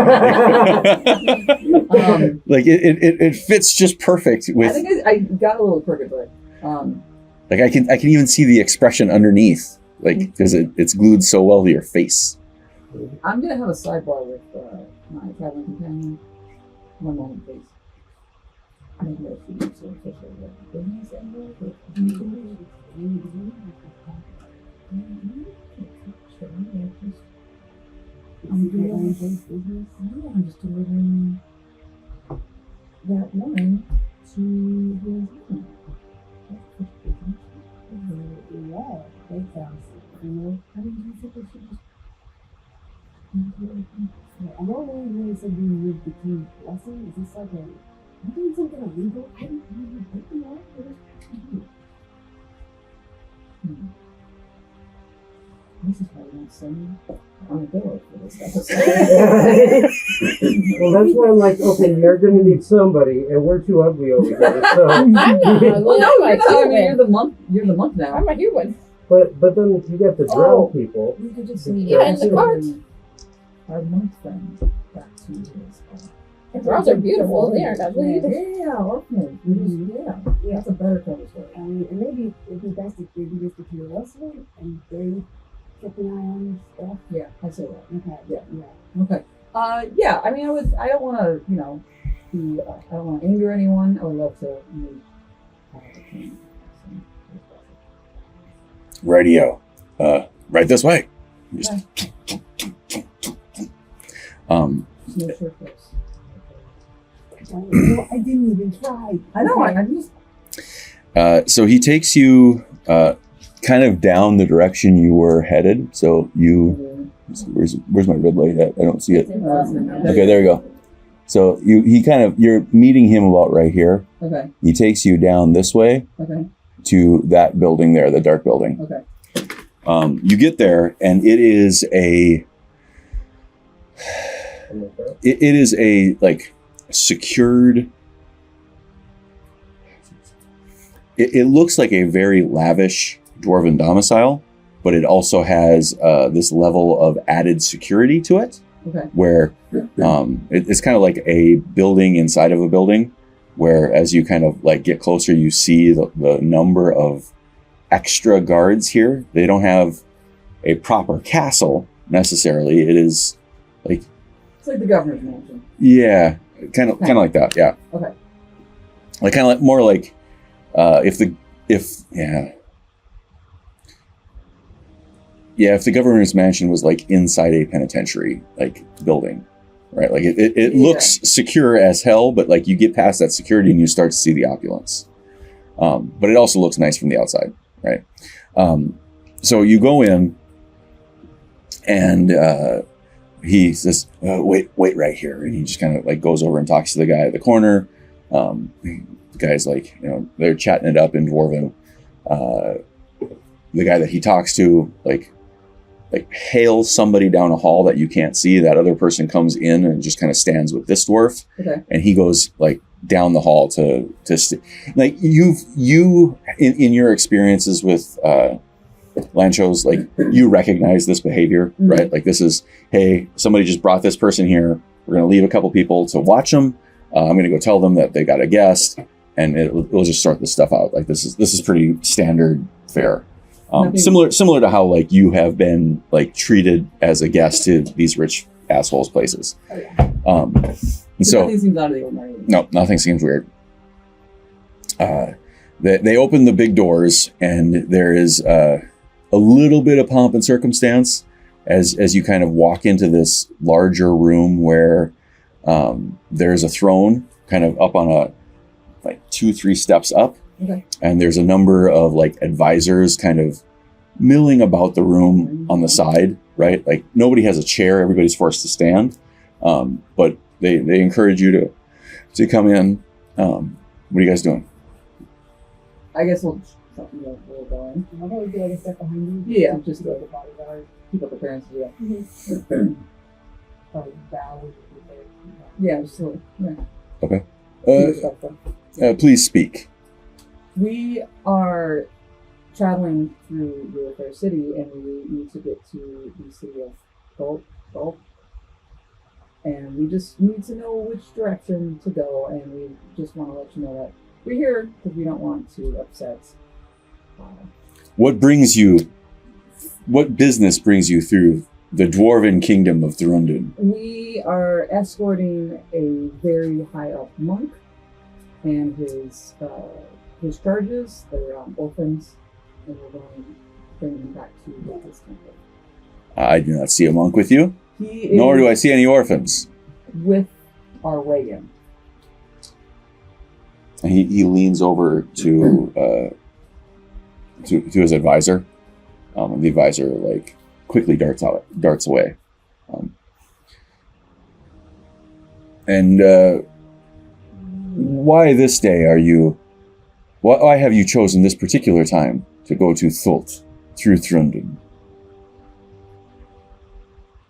Like it fits just perfect with. I think I got a little crooked, but like I can even see the expression underneath, like because it's glued so well to your face. I'm gonna have a sidebar with my traveling companion. One moment, please. Maybe I should use some official things I'm just delivering that wine to his home. Yeah, that sounds cool. How do you think I should just I'm only really something with the king's blessing. Is this like am I doing something illegal? I don't really think the law. This is why you don't send me on a door for this episode. Well, that's why I'm like, okay, you're going to need somebody, and we're too ugly over here. So. I'm not. Well, no, I'm you're a not. I mean, human. you're the monk now. I'm a human. But then you got the drow people. We could just Yeah, in the cart. Our monk friend back to his The girls are beautiful. They aren't ugly either. Yeah, orphanage. Yeah, that's a better kind of story. And maybe it'd be best if we just get to us and they keep an eye on stuff. Yeah, I say that. Okay. Yeah. Okay. Yeah. I mean, I don't want to, be. I don't want to anger anyone. I would love to meet the king. Radio. Right this way. Just, No short clips. No, I didn't even try. I know. I just. So he takes you kind of down the direction you were headed. So you, where's my red light at? I don't see it. Okay, there you go. So you're meeting him about right here. Okay. He takes you down this way Okay. to that building there, the dark building. Okay. You get there, and it is a like secured. It looks like a very lavish dwarven domicile, but it also has this level of added security to it. Okay. Where it's kind of like a building inside of a building, where as you kind of like get closer, you see the number of extra guards here. They don't have a proper castle necessarily. It is like It's like the governor's mansion. yeah, kind of like that. Yeah. Okay. Like kind of like more like if the governor's mansion was like inside a penitentiary like building, right? Like it looks secure as hell, but like you get past that security and you start to see the opulence. But it also looks nice from the outside, right? So you go in, and he says, "Wait right here," and he just kind of like goes over and talks to the guy at the corner. The guy's like, they're chatting it up in Dwarven. The guy that he talks to, like hails somebody down a hall that you can't see. That other person comes in and just kind of stands with this dwarf. Okay. And he goes like down the hall like you in your experiences with land shows, like you recognize this behavior, right? Like this is, hey, somebody just brought this person here. We're going to leave a couple people to watch them. I'm going to go tell them that they got a guest, and it'll just sort this stuff out. Like this is pretty standard fare. Similar to how like you have been like treated as a guest to these rich assholes places. Oh, yeah. And so nothing seems out of the ordinary. No, nothing seems weird. They open the big doors, and there is a little bit of pomp and circumstance as you kind of walk into this larger room where there's a throne kind of up on a like 2-3 steps up. Okay. And there's a number of like advisors kind of milling about the room on the side, right? Like nobody has a chair, everybody's forced to stand. But they encourage you to come in. What are you guys doing? I guess we'll go in. I'm gonna do like a step behind you. Yeah, Just like a bodyguard. keep up appearances. Yeah. Probably bow with you. Yeah, just a little. Yeah. Okay. Respectful. Please speak. We are traveling through the fair city, and we need to get to the city of Gulp. And we just need to know which direction to go, and we just want to let you know that we're here because we don't want to upset. What business brings you through the dwarven kingdom of Thurundun? We are escorting a very high up monk and his charges. They're orphans, and we're going to bring them back to his temple. I do not see a monk with you, He nor is do I see any orphans. with our wagon. And he leans over to his advisor, and the advisor like quickly darts away. Why this day why have you chosen this particular time to go to Thult through Thrundun?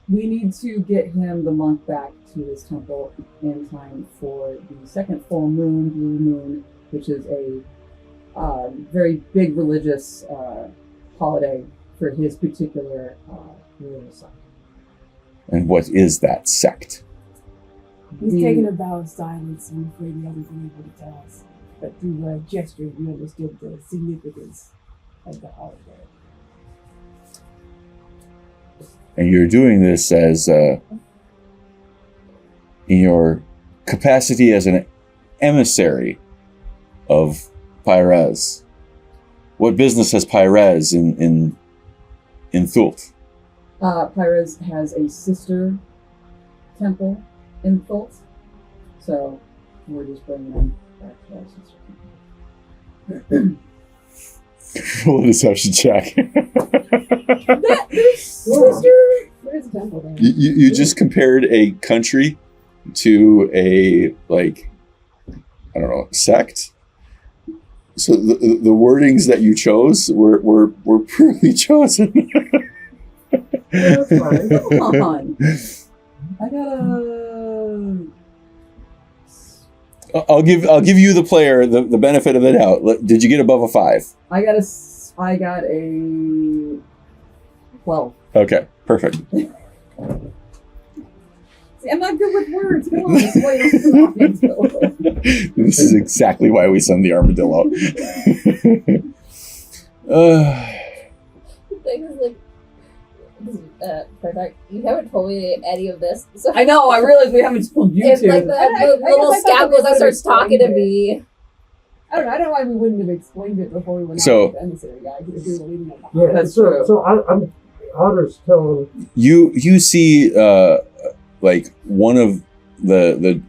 We need to get the monk back to his temple in time for the second full moon, blue moon, which is a very big religious holiday for his particular religious sect. And what is that sect? He's taking a vow of silence, and I'm afraid he hasn't been able to tell us. But through a gesture, we understood the significance of the holiday. And you're doing this as in your capacity as an emissary of Pyrez. What business has Pyrez in Thult? Pyrez has a sister temple in Thult, so We're just bringing them back to our sister. Roll a deception check. Sister! Where's the temple then? You just compared a country to a, like, I don't know, sect. So the wordings that you chose were poorly chosen. That's fine. Come on. I got a. I'll give you the player the benefit of the doubt. Did you get above a 5? I got a 12. Okay, perfect. See, I'm not good with words. Come on, this is why you don't This is exactly why we send the armadillo. The thing is, like, Perfect, you haven't told me any of this. So I know, I realize we haven't told you if two. like the little I thought scout that goes we and starts would've talking to explained me. I don't know why we wouldn't have explained it before we went So- out with the emissary guy. If we were leaving them behind. Yeah, That's so, true. So I'm Otter's telling. You see, like one of the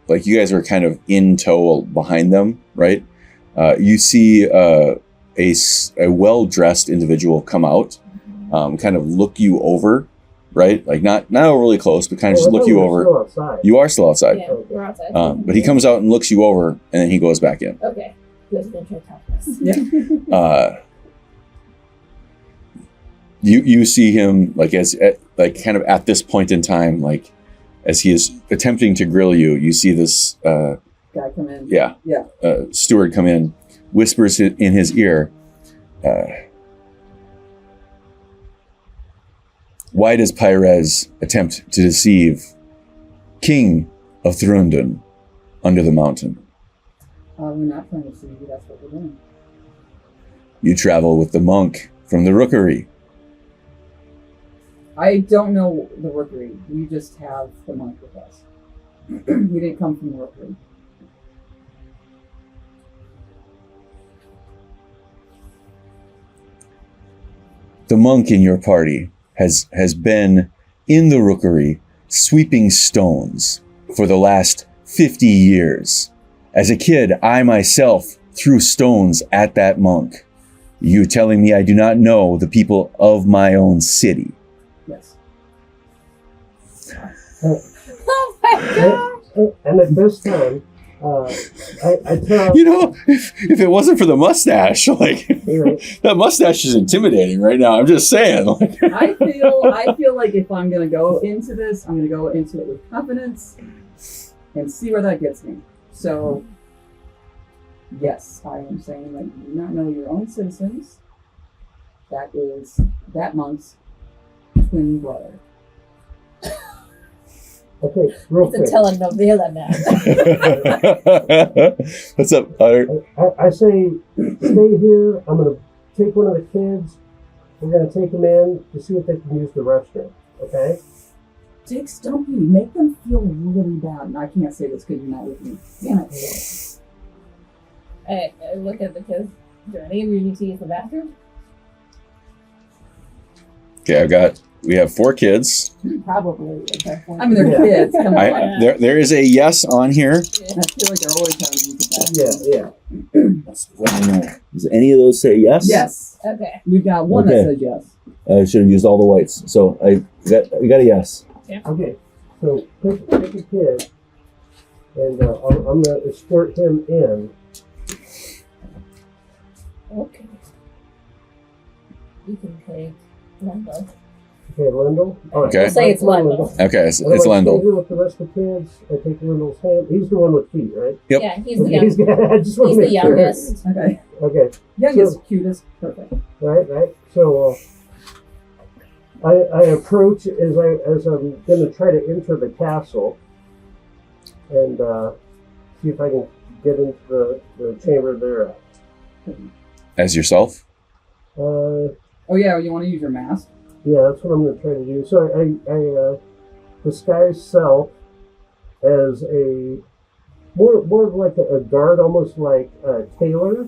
like you guys are kind of in tow behind them, right? You see a well-dressed individual come out, kind of look you over, right? Like not overly close, but kind of just look you over. Still outside. You are still outside, Yeah, we're outside. but he comes out and looks you over, and then he goes back in. Okay. Good adventure toughness. You see him like kind of at this point in time, like as he is attempting to grill you. You see this Guy come in. yeah Yeah. steward come in, whispers in his ear, why does Pyrez attempt to deceive King of Thrundun under the mountain? We're not trying to see you. That's what we're doing. You travel with the monk from the rookery. I don't know the rookery. We just have the monk with us. We didn't come from the rookery. The monk in your party has been in the rookery sweeping stones for the last 50 years. As a kid, I myself threw stones at that monk. You telling me I do not know the people of my own city? Yes. Oh my god! And at this time, I tell You know, if it wasn't for the mustache, like that mustache is intimidating right now. I'm just saying. Like, I feel like if I'm gonna go into this, I'm gonna go into it with confidence and see where that gets me. So yes, I am saying that you do not know your own citizens. That is that monk's twin brother. okay, real It's a quick. telenovela now. what's up, Otter? I say, stay here. I'm going to take one of the kids. We're going to take them in to see if they can use the restroom. Okay? Dicks, don't you make them feel really bad. And I can't say this because you're not with me. Damn it. I look at the kids. Do any of you need to use the bathroom? Okay, we have 4 kids. Probably at that point. I mean, they're Yeah. kids. Come on. There is a yes on here. I feel like they're always having to use the bathroom. Yeah. Does any of those say yes? Yes. Okay. We've got one Okay. that says yes. I should have used all the whites. So we got a yes. Okay. So take a kid, and I'm going to escort him in. Okay. You can take Lendl. Okay, Lendl. All right. Okay. We'll say it's Lendl. Okay, it's Otherwise, stay Lendl. here with the rest of the kids. I take Lendl's hand. He's the one with feet, right? Yep. Yeah, he's the Okay, youngest. I just want He's to the make sure. youngest. Okay. Okay. Youngest, cutest, perfect. Right. So I approach as I'm going to try to enter the castle and see if I can get into the chamber they're at. As yourself? Oh yeah, you want to use your mask? Yeah, that's what I'm going to try to do. So I disguise self as a more of like a guard, almost like a tailor,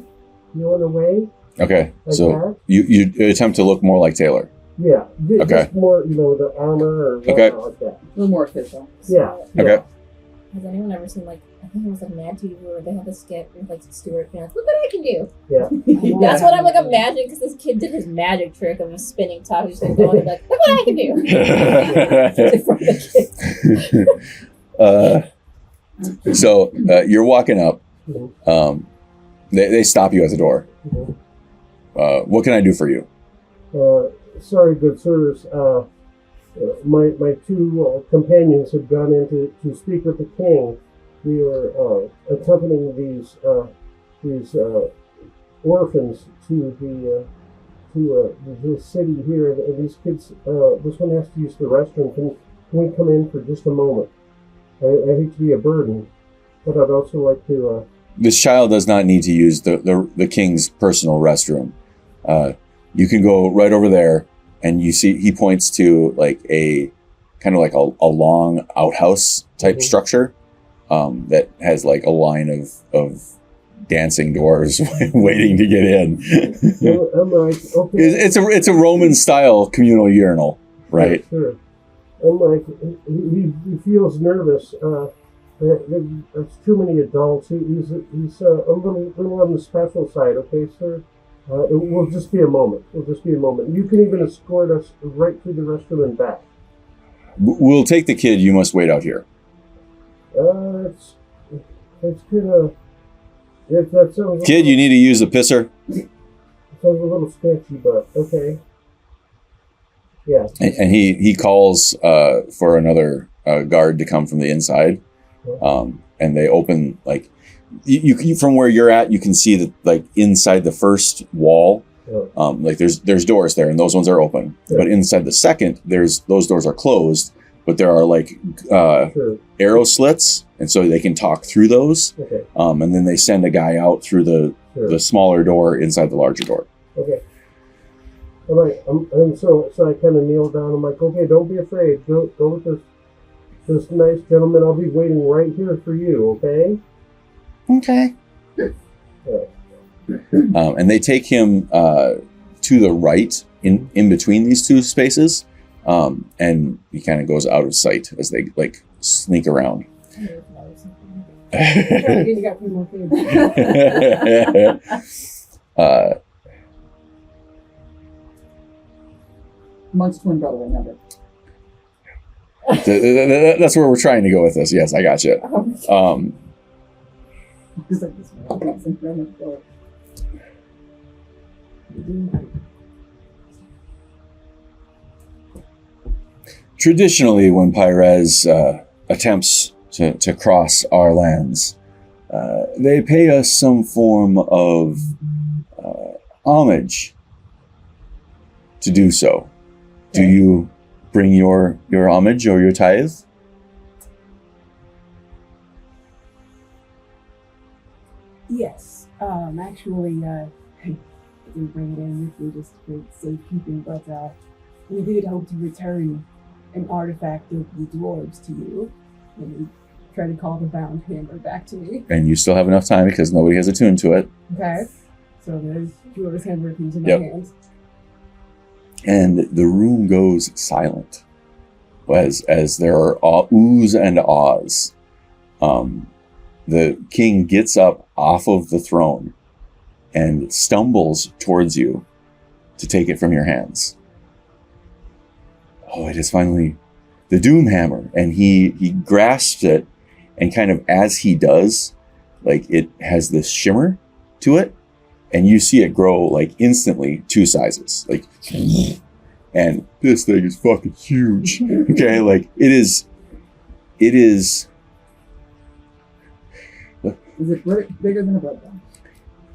in a way. Okay, Like so that. you attempt to look more like Taylor. Yeah. Okay. Just more, the armor or whatnot Okay. like that. A little more official. Yeah. Okay. Has anyone ever seen like I think it was like Mad TV where they had the skit with like Stuart being like, look what I can do. Yeah. That's what I'm like imagining because this kid did his magic trick of a spinning top. He's just like going and like, look what I can do. In front of the kid. So you're walking up. They stop you at the door. What can I do for you? Sorry, good sirs. My two companions have gone in to speak with the king. We are accompanying these orphans to the city here, and these kids. This one has to use the restroom. Can we come in for just a moment? I hate to be a burden, but I'd also like to. This child does not need to use the king's personal restroom. You can go right over there, and you see he points to like a kind of like a long outhouse type structure that has like a line of dancing doors waiting to get in. I'm like, okay. It's a Roman style communal urinal, right? Sure. I'm like, he feels nervous. There's too many adults. He's a little on the special side. Okay, sir. It will just be a moment. You can even escort us right through the restroom and back. We'll take the kid. You must wait out here. It's kind of. That sounds. Kid, you need to use the pisser. Sounds a little sketchy, but okay. Yeah. And he calls for another guard to come from the inside, and they open like you from where you're at. You can see that like inside the first wall, like there's doors there, and those ones are open. Yeah. But inside the second, those doors are closed, but there are like arrow slits, and so they can talk through those. Okay. And then they send a guy out through the smaller door inside the larger door. Okay. So I kind of kneel down. I'm like, okay, don't be afraid. Go with this nice gentleman. I'll be waiting right here for you. Okay. Okay. And they take him to the right in between these two spaces, and he kind of goes out of sight as they like sneak around. You got 3 more kids. Monk's twin brother, remember. That's where we're trying to go with this. Yes, I got you. Traditionally, when Pyrez attempts to cross our lands, they pay us some form of homage to do so. Do you bring your homage or your tithe? Yes. Actually, I didn't bring it in with me just for safekeeping, but we did hope to return an artifact of the dwarves to you. And we tried to call the bound hammer back to me. And you still have enough time because nobody has attuned to it. Okay. So there's dwarves hammer keys in my hands. And the room goes silent as there are oohs and ahs. The king gets up off of the throne and stumbles towards you to take it from your hands. Oh, it is finally the Doom Hammer. And he grasps it, and kind of as he does, like it has this shimmer to it, and you see it grow like instantly 2 sizes. Like, and this thing is fucking huge. Okay, like it is. Is it bigger than a blood bond?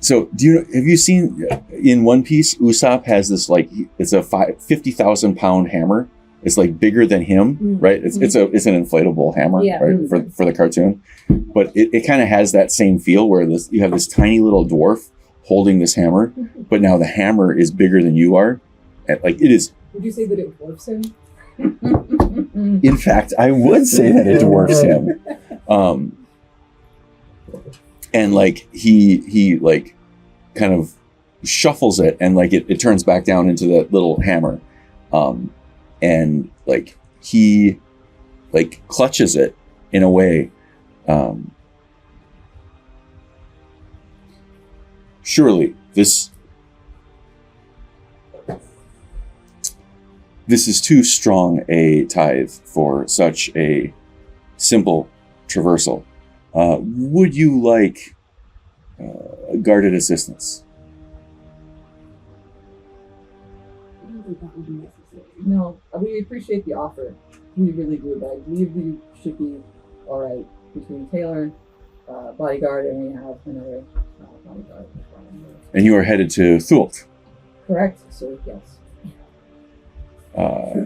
So, have you seen in One Piece, Usopp has this like it's a 50,000 pound hammer. It's like bigger than him, right? It's an inflatable hammer, right? For the cartoon, but it kind of has that same feel where you have this tiny little dwarf holding this hammer, but now the hammer is bigger than you are. And, like it is. Would you say that it dwarfs him? In fact, I would say that it dwarfs him. And like he like kind of shuffles it, and like it turns back down into that little hammer, and like he like clutches it in a way surely this is too strong a tithe for such a simple traversal. Would you like guarded assistance? I don't think that would be necessary. No, we appreciate the offer. We really do, but I believe we should be all right between Taylor, bodyguard, and we have another bodyguard. And you are headed to Thult. Correct, sir. Yes.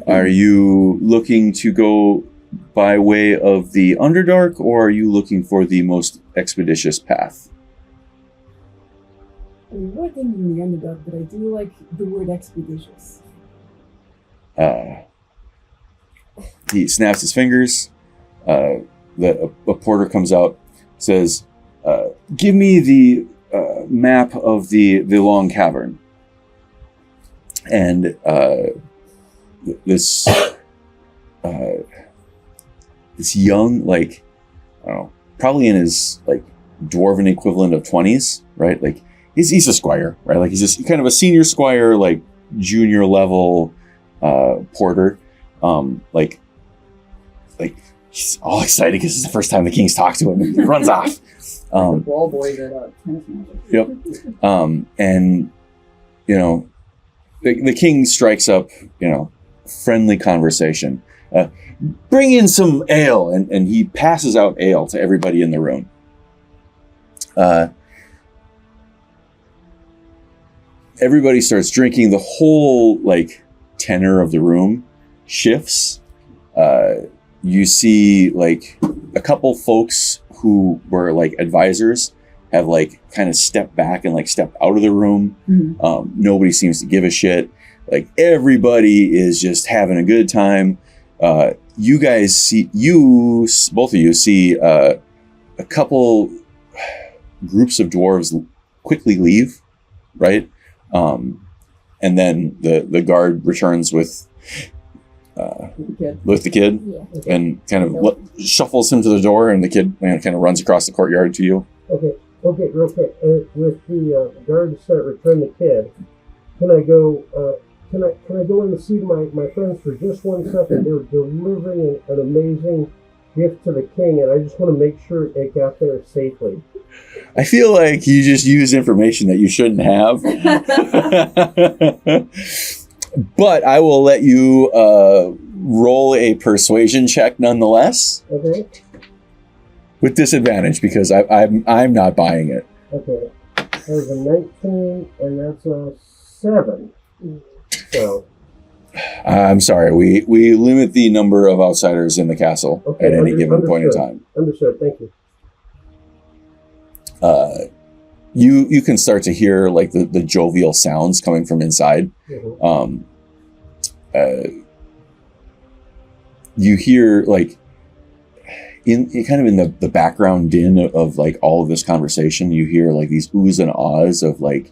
Are you looking to go by way of the Underdark, or are you looking for the most expeditious path? I mean, we're thinking the underdog, but I do like the word expeditious. He snaps his fingers. A porter comes out, says, "Give me the map of the long cavern." And this young, like, I don't know, probably in his like dwarven equivalent of 20s, right? Like he's a squire, right? Like he's just kind of a senior squire, like junior level porter. Like he's all excited because it's the first time the king's talked to him. And he runs off. Ball boys at tennis matches. Yep. And you know, the king strikes up, you know, friendly conversation. Bring in some ale, and he passes out ale to everybody in the room. Everybody starts drinking. The whole like tenor of the room shifts. You see like a couple folks who were like advisors have like kind of stepped back and like stepped out of the room. Mm-hmm. Nobody seems to give a shit. Like everybody is just having a good time. You guys see, both of you see a couple groups of dwarves quickly leave, right? And then the guard returns with the kid Yeah. and kind of shuffles him to the door, and the kid kind of runs across the courtyard to you. Okay, real quick. With the guard to start return the kid, can I go? Can I go in and see my friends for just 1 second? They're delivering an amazing gift to the king, and I just want to make sure it got there safely. I feel like you just used information that you shouldn't have. But I will let you roll a persuasion check nonetheless. Okay. With disadvantage, because I'm not buying it. Okay. There's a 19, and that's a 7. So. I'm sorry. We limit the number of outsiders in the castle at any given point in time. Understood. Thank you. You can start to hear like the jovial sounds coming from inside. Mm-hmm. You hear like in the background din of like all of this conversation, you hear like these oohs and ahs of like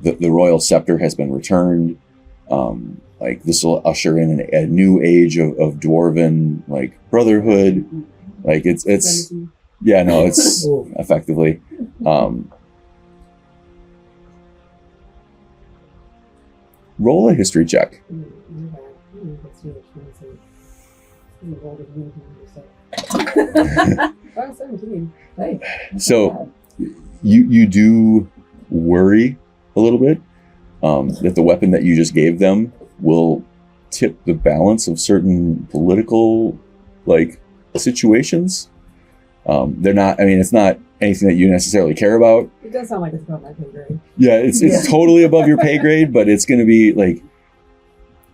the royal scepter has been returned. Like this will usher in a new age of dwarven like brotherhood. Like it's yeah, no, it's effectively. Roll a history check. 17. Hey, So you do worry a little bit that the weapon that you just gave them will tip the balance of certain political like situations. They're not. I mean, it's not anything that you necessarily care about. It does sound like it's above my pay grade. Yeah, it's totally above your pay grade, but it's going to be like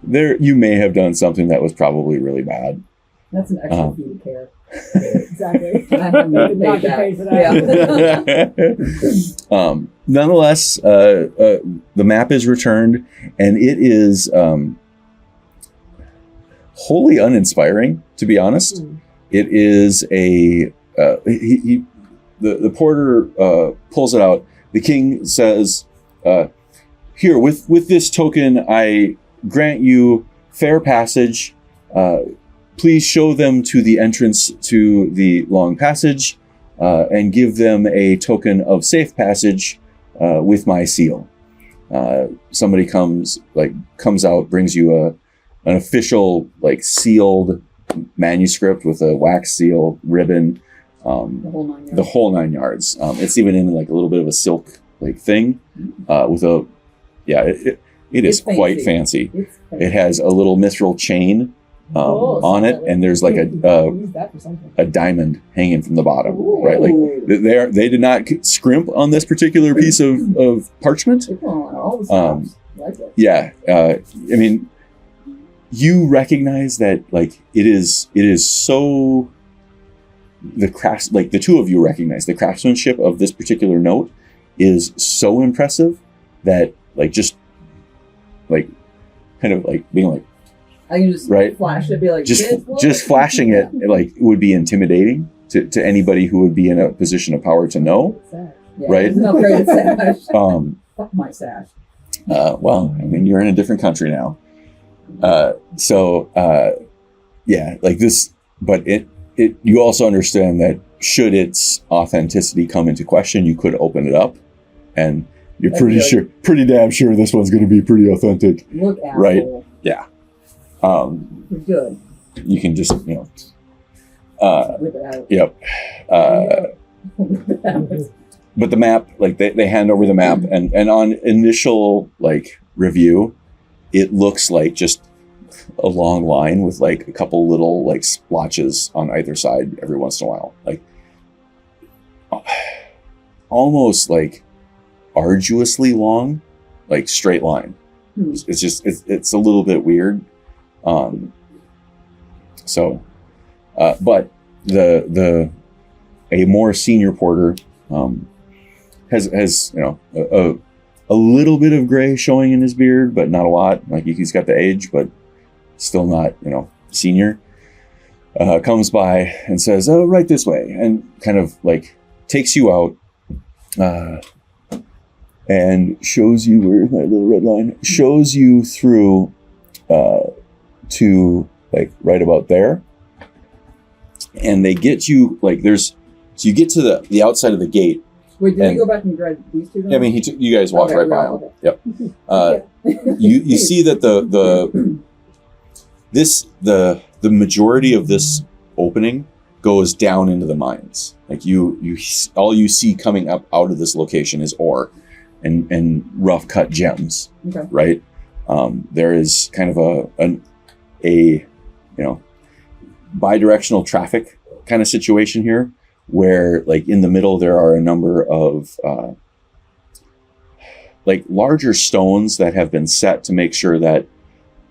there. You may have done something that was probably really bad. that's an extra fee to care. Exactly. I haven't Not paid to that. pay for that. Yeah. Nonetheless, the map is returned, and it is wholly uninspiring, to be honest. It is a the porter pulls it out. The king says, "Here, with this token, I grant you fair passage. Please show them to the entrance to the long passage, and give them a token of safe passage with my seal. Somebody comes out, brings you an official like sealed manuscript with a wax seal, ribbon, the whole 9 yards. It's even in like a little bit of a silk like thing with a it is quite fancy. It has a little mithril chain on it, and there's like a diamond hanging from the bottom. Ooh. Right, like they did not scrimp on this particular piece of parchment. I mean, you recognize that like it is so the crafts, like the two of you recognize the craftsmanship of this particular note is so impressive that like just like kind of like being like I can just flash it, be like just flashing it like would be intimidating to anybody who would be in a position of power to know. Right? There's no great sash. Fuck my sash. Well, I mean, you're in a different country now. Like this, but it you also understand that should its authenticity come into question, you could open it up, and you're pretty damn sure this one's going to be pretty authentic. Look at right? Yeah. Good. You can just whip it out. Yep. But the map, like they hand over the map, and on initial like review, it looks like just a long line with like a couple little like splotches on either side every once in a while, like almost like arduously long, like straight line. It's just it's a little bit weird. But a more senior porter has a little bit of gray showing in his beard, but not a lot. Like he's got the age, but still not senior. Comes by and says, "Oh, right this way," and kind of like takes you out and shows you where's my little red line. Shows you through to like right about there, and they get you like so you get to the outside of the gate. Wait, did we go back and grab these two? I mean, you guys walked right by him. Okay. Yep. You see that the majority of this opening goes down into the mines. Like all you see coming up out of this location is ore and rough cut gems. Okay. Right. There is kind of a bi-directional traffic kind of situation here, where like in the middle there are a number of like larger stones that have been set to make sure that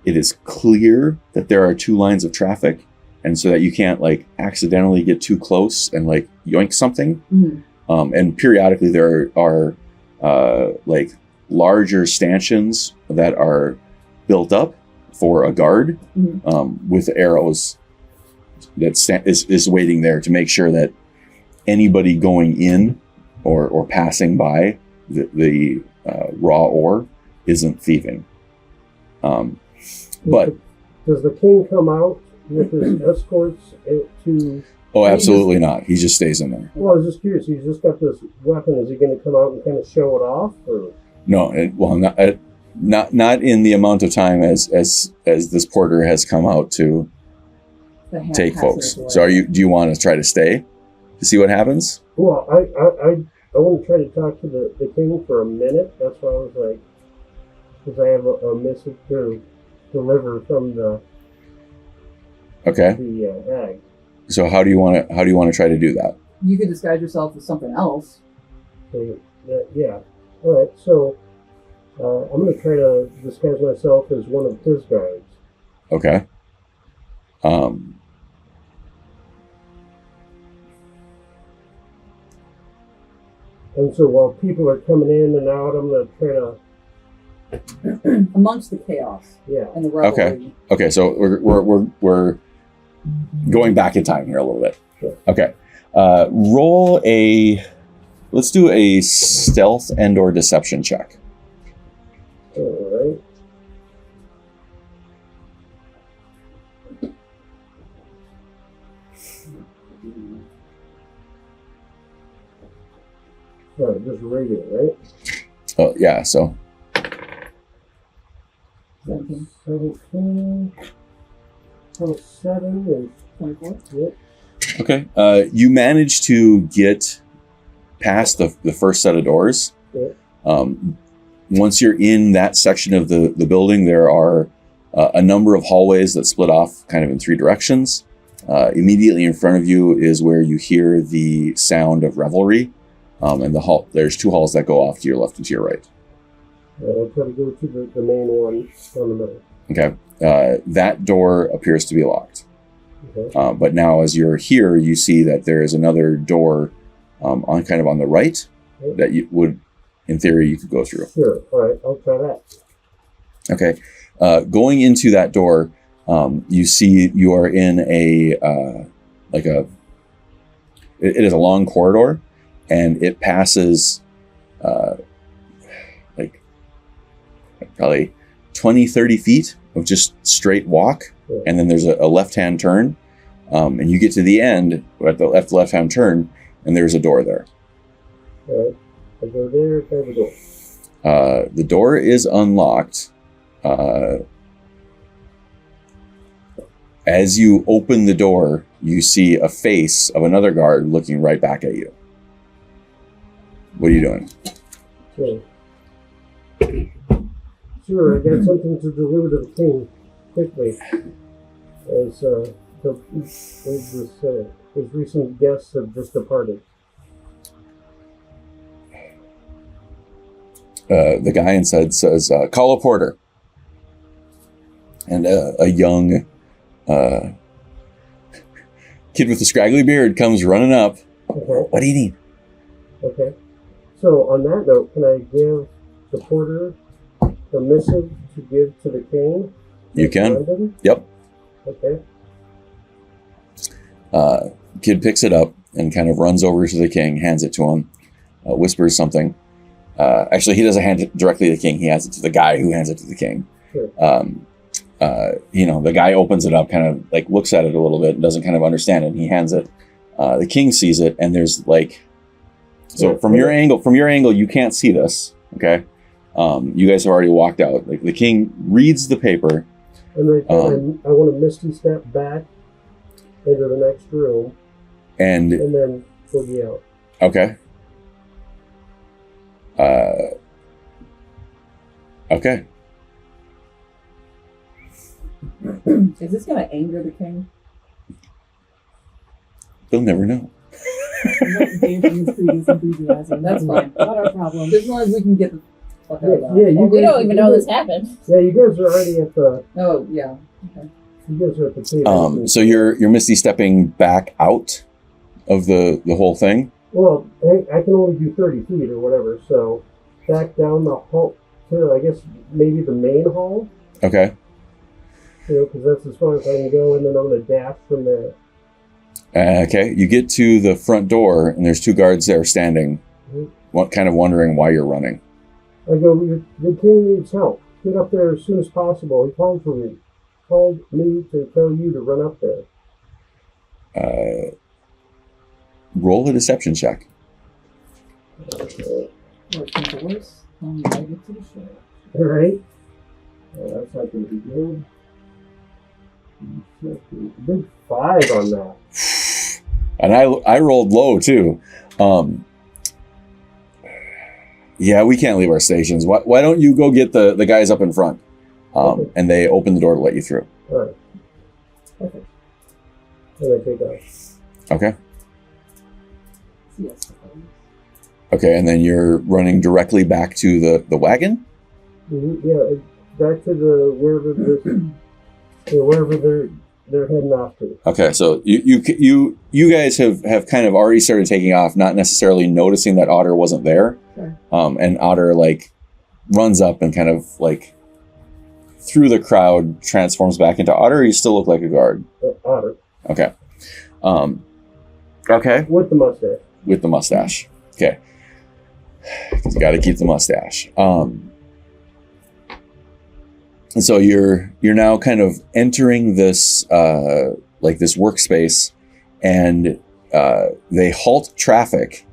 it is clear that there are two lines of traffic, and so that you can't like accidentally get too close and like yoink something. And periodically there are like larger stanchions that are built up for a guard with arrows that is waiting there to make sure that anybody going in or passing by the raw ore isn't thieving. But does the king come out with his escorts to? Oh, absolutely not. He just stays in there. Well, I was just curious. He's just got this weapon. Is he going to come out and kind of show it off, or? No, not in the amount of time as this porter has come out to take folks. So do you want to try to stay to see what happens? Well, I want to try to talk to the king for a minute. That's why I was like, because I have a message to deliver from the hag. So how do you want to try to do that? You could disguise yourself as something else. So, yeah. All right. So I'm going to try to disguise myself as one of his guards. Okay. And so while people are coming in and out, I'm going to try to amongst the chaos. Yeah. And the revelry. Okay. So we're going back in time here a little bit. Sure. Okay. Let's do a stealth and/or deception check. All right. No, just regular, right? Oh, yeah, so 17. 17. So 7 is 24. Yep. okay. You manage to get past the first set of doors. Yep. Once you're in that section of the building, there are a number of hallways that split off kind of in three directions. Immediately in front of you is where you hear the sound of revelry. And there's two halls that go off to your left and to your right. I'll try to go to the main one on the middle. Okay. That door appears to be locked. Okay. But now as you're here, you see that there is another door on the right Yep. that you would, in theory, you could go through. Sure. All right. I'll try that. Okay. Going into that door, you see you are in it is a long corridor, and it passes probably 20, 30 feet of just straight walk. Yeah. And then there's a left-hand turn. And you get to the end at the left-hand turn, and there's a door there. All right. I go there, try the door. The door is unlocked. As you open the door, you see a face of another guard looking right back at you. What are you doing? Sure, I got something to deliver to the king quickly. As his recent guests have just departed. The guy inside says, call a porter. And a young kid with a scraggly beard comes running up. Okay. What do you need? Okay. So on that note, can I give the porter the missive to give to the king? You can. London? Yep. Okay. Kid picks it up and kind of runs over to the king, hands it to him, whispers something. Actually, he doesn't hand it directly to the king. He hands it to the guy who hands it to the king. Sure. The guy opens it up, kind of like looks at it a little bit and doesn't kind of understand it. And he hands it. The king sees it, and there's so from your angle, you can't see this. Okay. You guys have already walked out. Like the king reads the paper. And I want to misty step back into the next room, And then boogie out. okay. Okay. Is this going to anger the king? They'll never know. Damping his previous enthusiasm. That's fine. Not our problem. As long as we can get the fuck out of that. Yeah, you We guys- don't even know this happened. Yeah, you guys are already at the. Oh, yeah. Okay. You guys are at the table. So you're misty stepping back out of the whole thing. Well, I can only do 30 feet or whatever, so back down the hall to, I guess, maybe the main hall, Okay. because that's as far as I can go, and then I'm going to dash from there. Okay. You get to the front door, and there's two guards there standing, kind of wondering why you're running. I go, the king needs help. Get up there as soon as possible. He called for me. Called me to tell you to run up there. Roll a deception check. Okay. Worst comes to worst, I'll invite you to the show. All right. That's not going to be good. Big 5 on that. And I rolled low too. Yeah, we can't leave our stations. Why don't you go get the guys up in front? Okay. And they open the door to let you through. All right. Okay. And I take off. Okay. Yes. Okay, and then you're running directly back to the wagon? Yeah, back to wherever they're heading off to. Okay, so you guys have kind of already started taking off, not necessarily noticing that Otter wasn't there. Sure. And Otter runs up and kind of through the crowd transforms back into Otter. Or you still look like a guard. Otter. Okay. Okay. With the mustache. With the mustache. Okay. Because you got to keep the mustache. And so you're now kind of entering this this workspace, and they halt traffic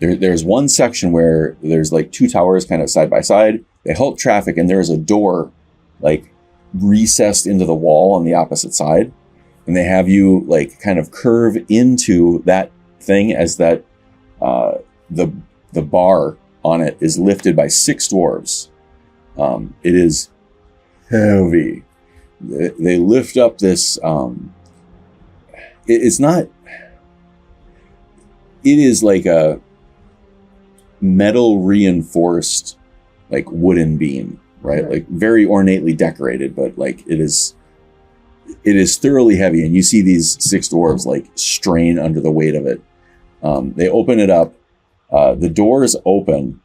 there's one section where there's like two towers kind of side by side. They halt traffic, and there's a door like recessed into the wall on the opposite side, and they have you like kind of curve into that thing as that the bar on it is lifted by 6 dwarves. It is heavy. They lift up this. It's not. It is like a metal reinforced, like wooden beam, right? Like very ornately decorated, but like it is thoroughly heavy. And you see these 6 dwarves like strain under the weight of it. They open it up. The doors open,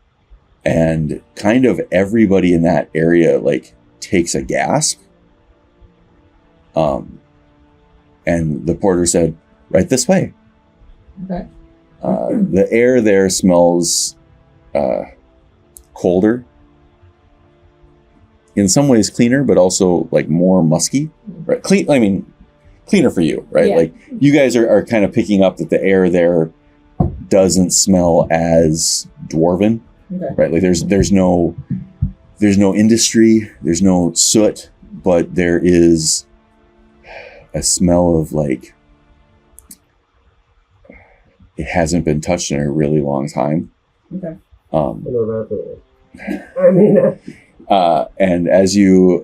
and kind of everybody in that area like takes a gasp. And the porter said, "Right this way." Okay. The air there smells colder. In some ways cleaner, but also like more musky. Right? Cleaner for you, right? Yeah. Like you guys are kind of picking up that the air there doesn't smell as dwarven. Okay. Right? Like there's no industry, there's no soot, but there is a smell of like it hasn't been touched in a really long time. Okay. And as you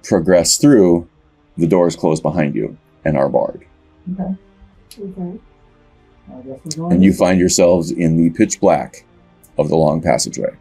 progress through, the doors close behind you and are barred. Okay. Okay. I guess we're going And you find yourselves in the pitch black of the long passageway.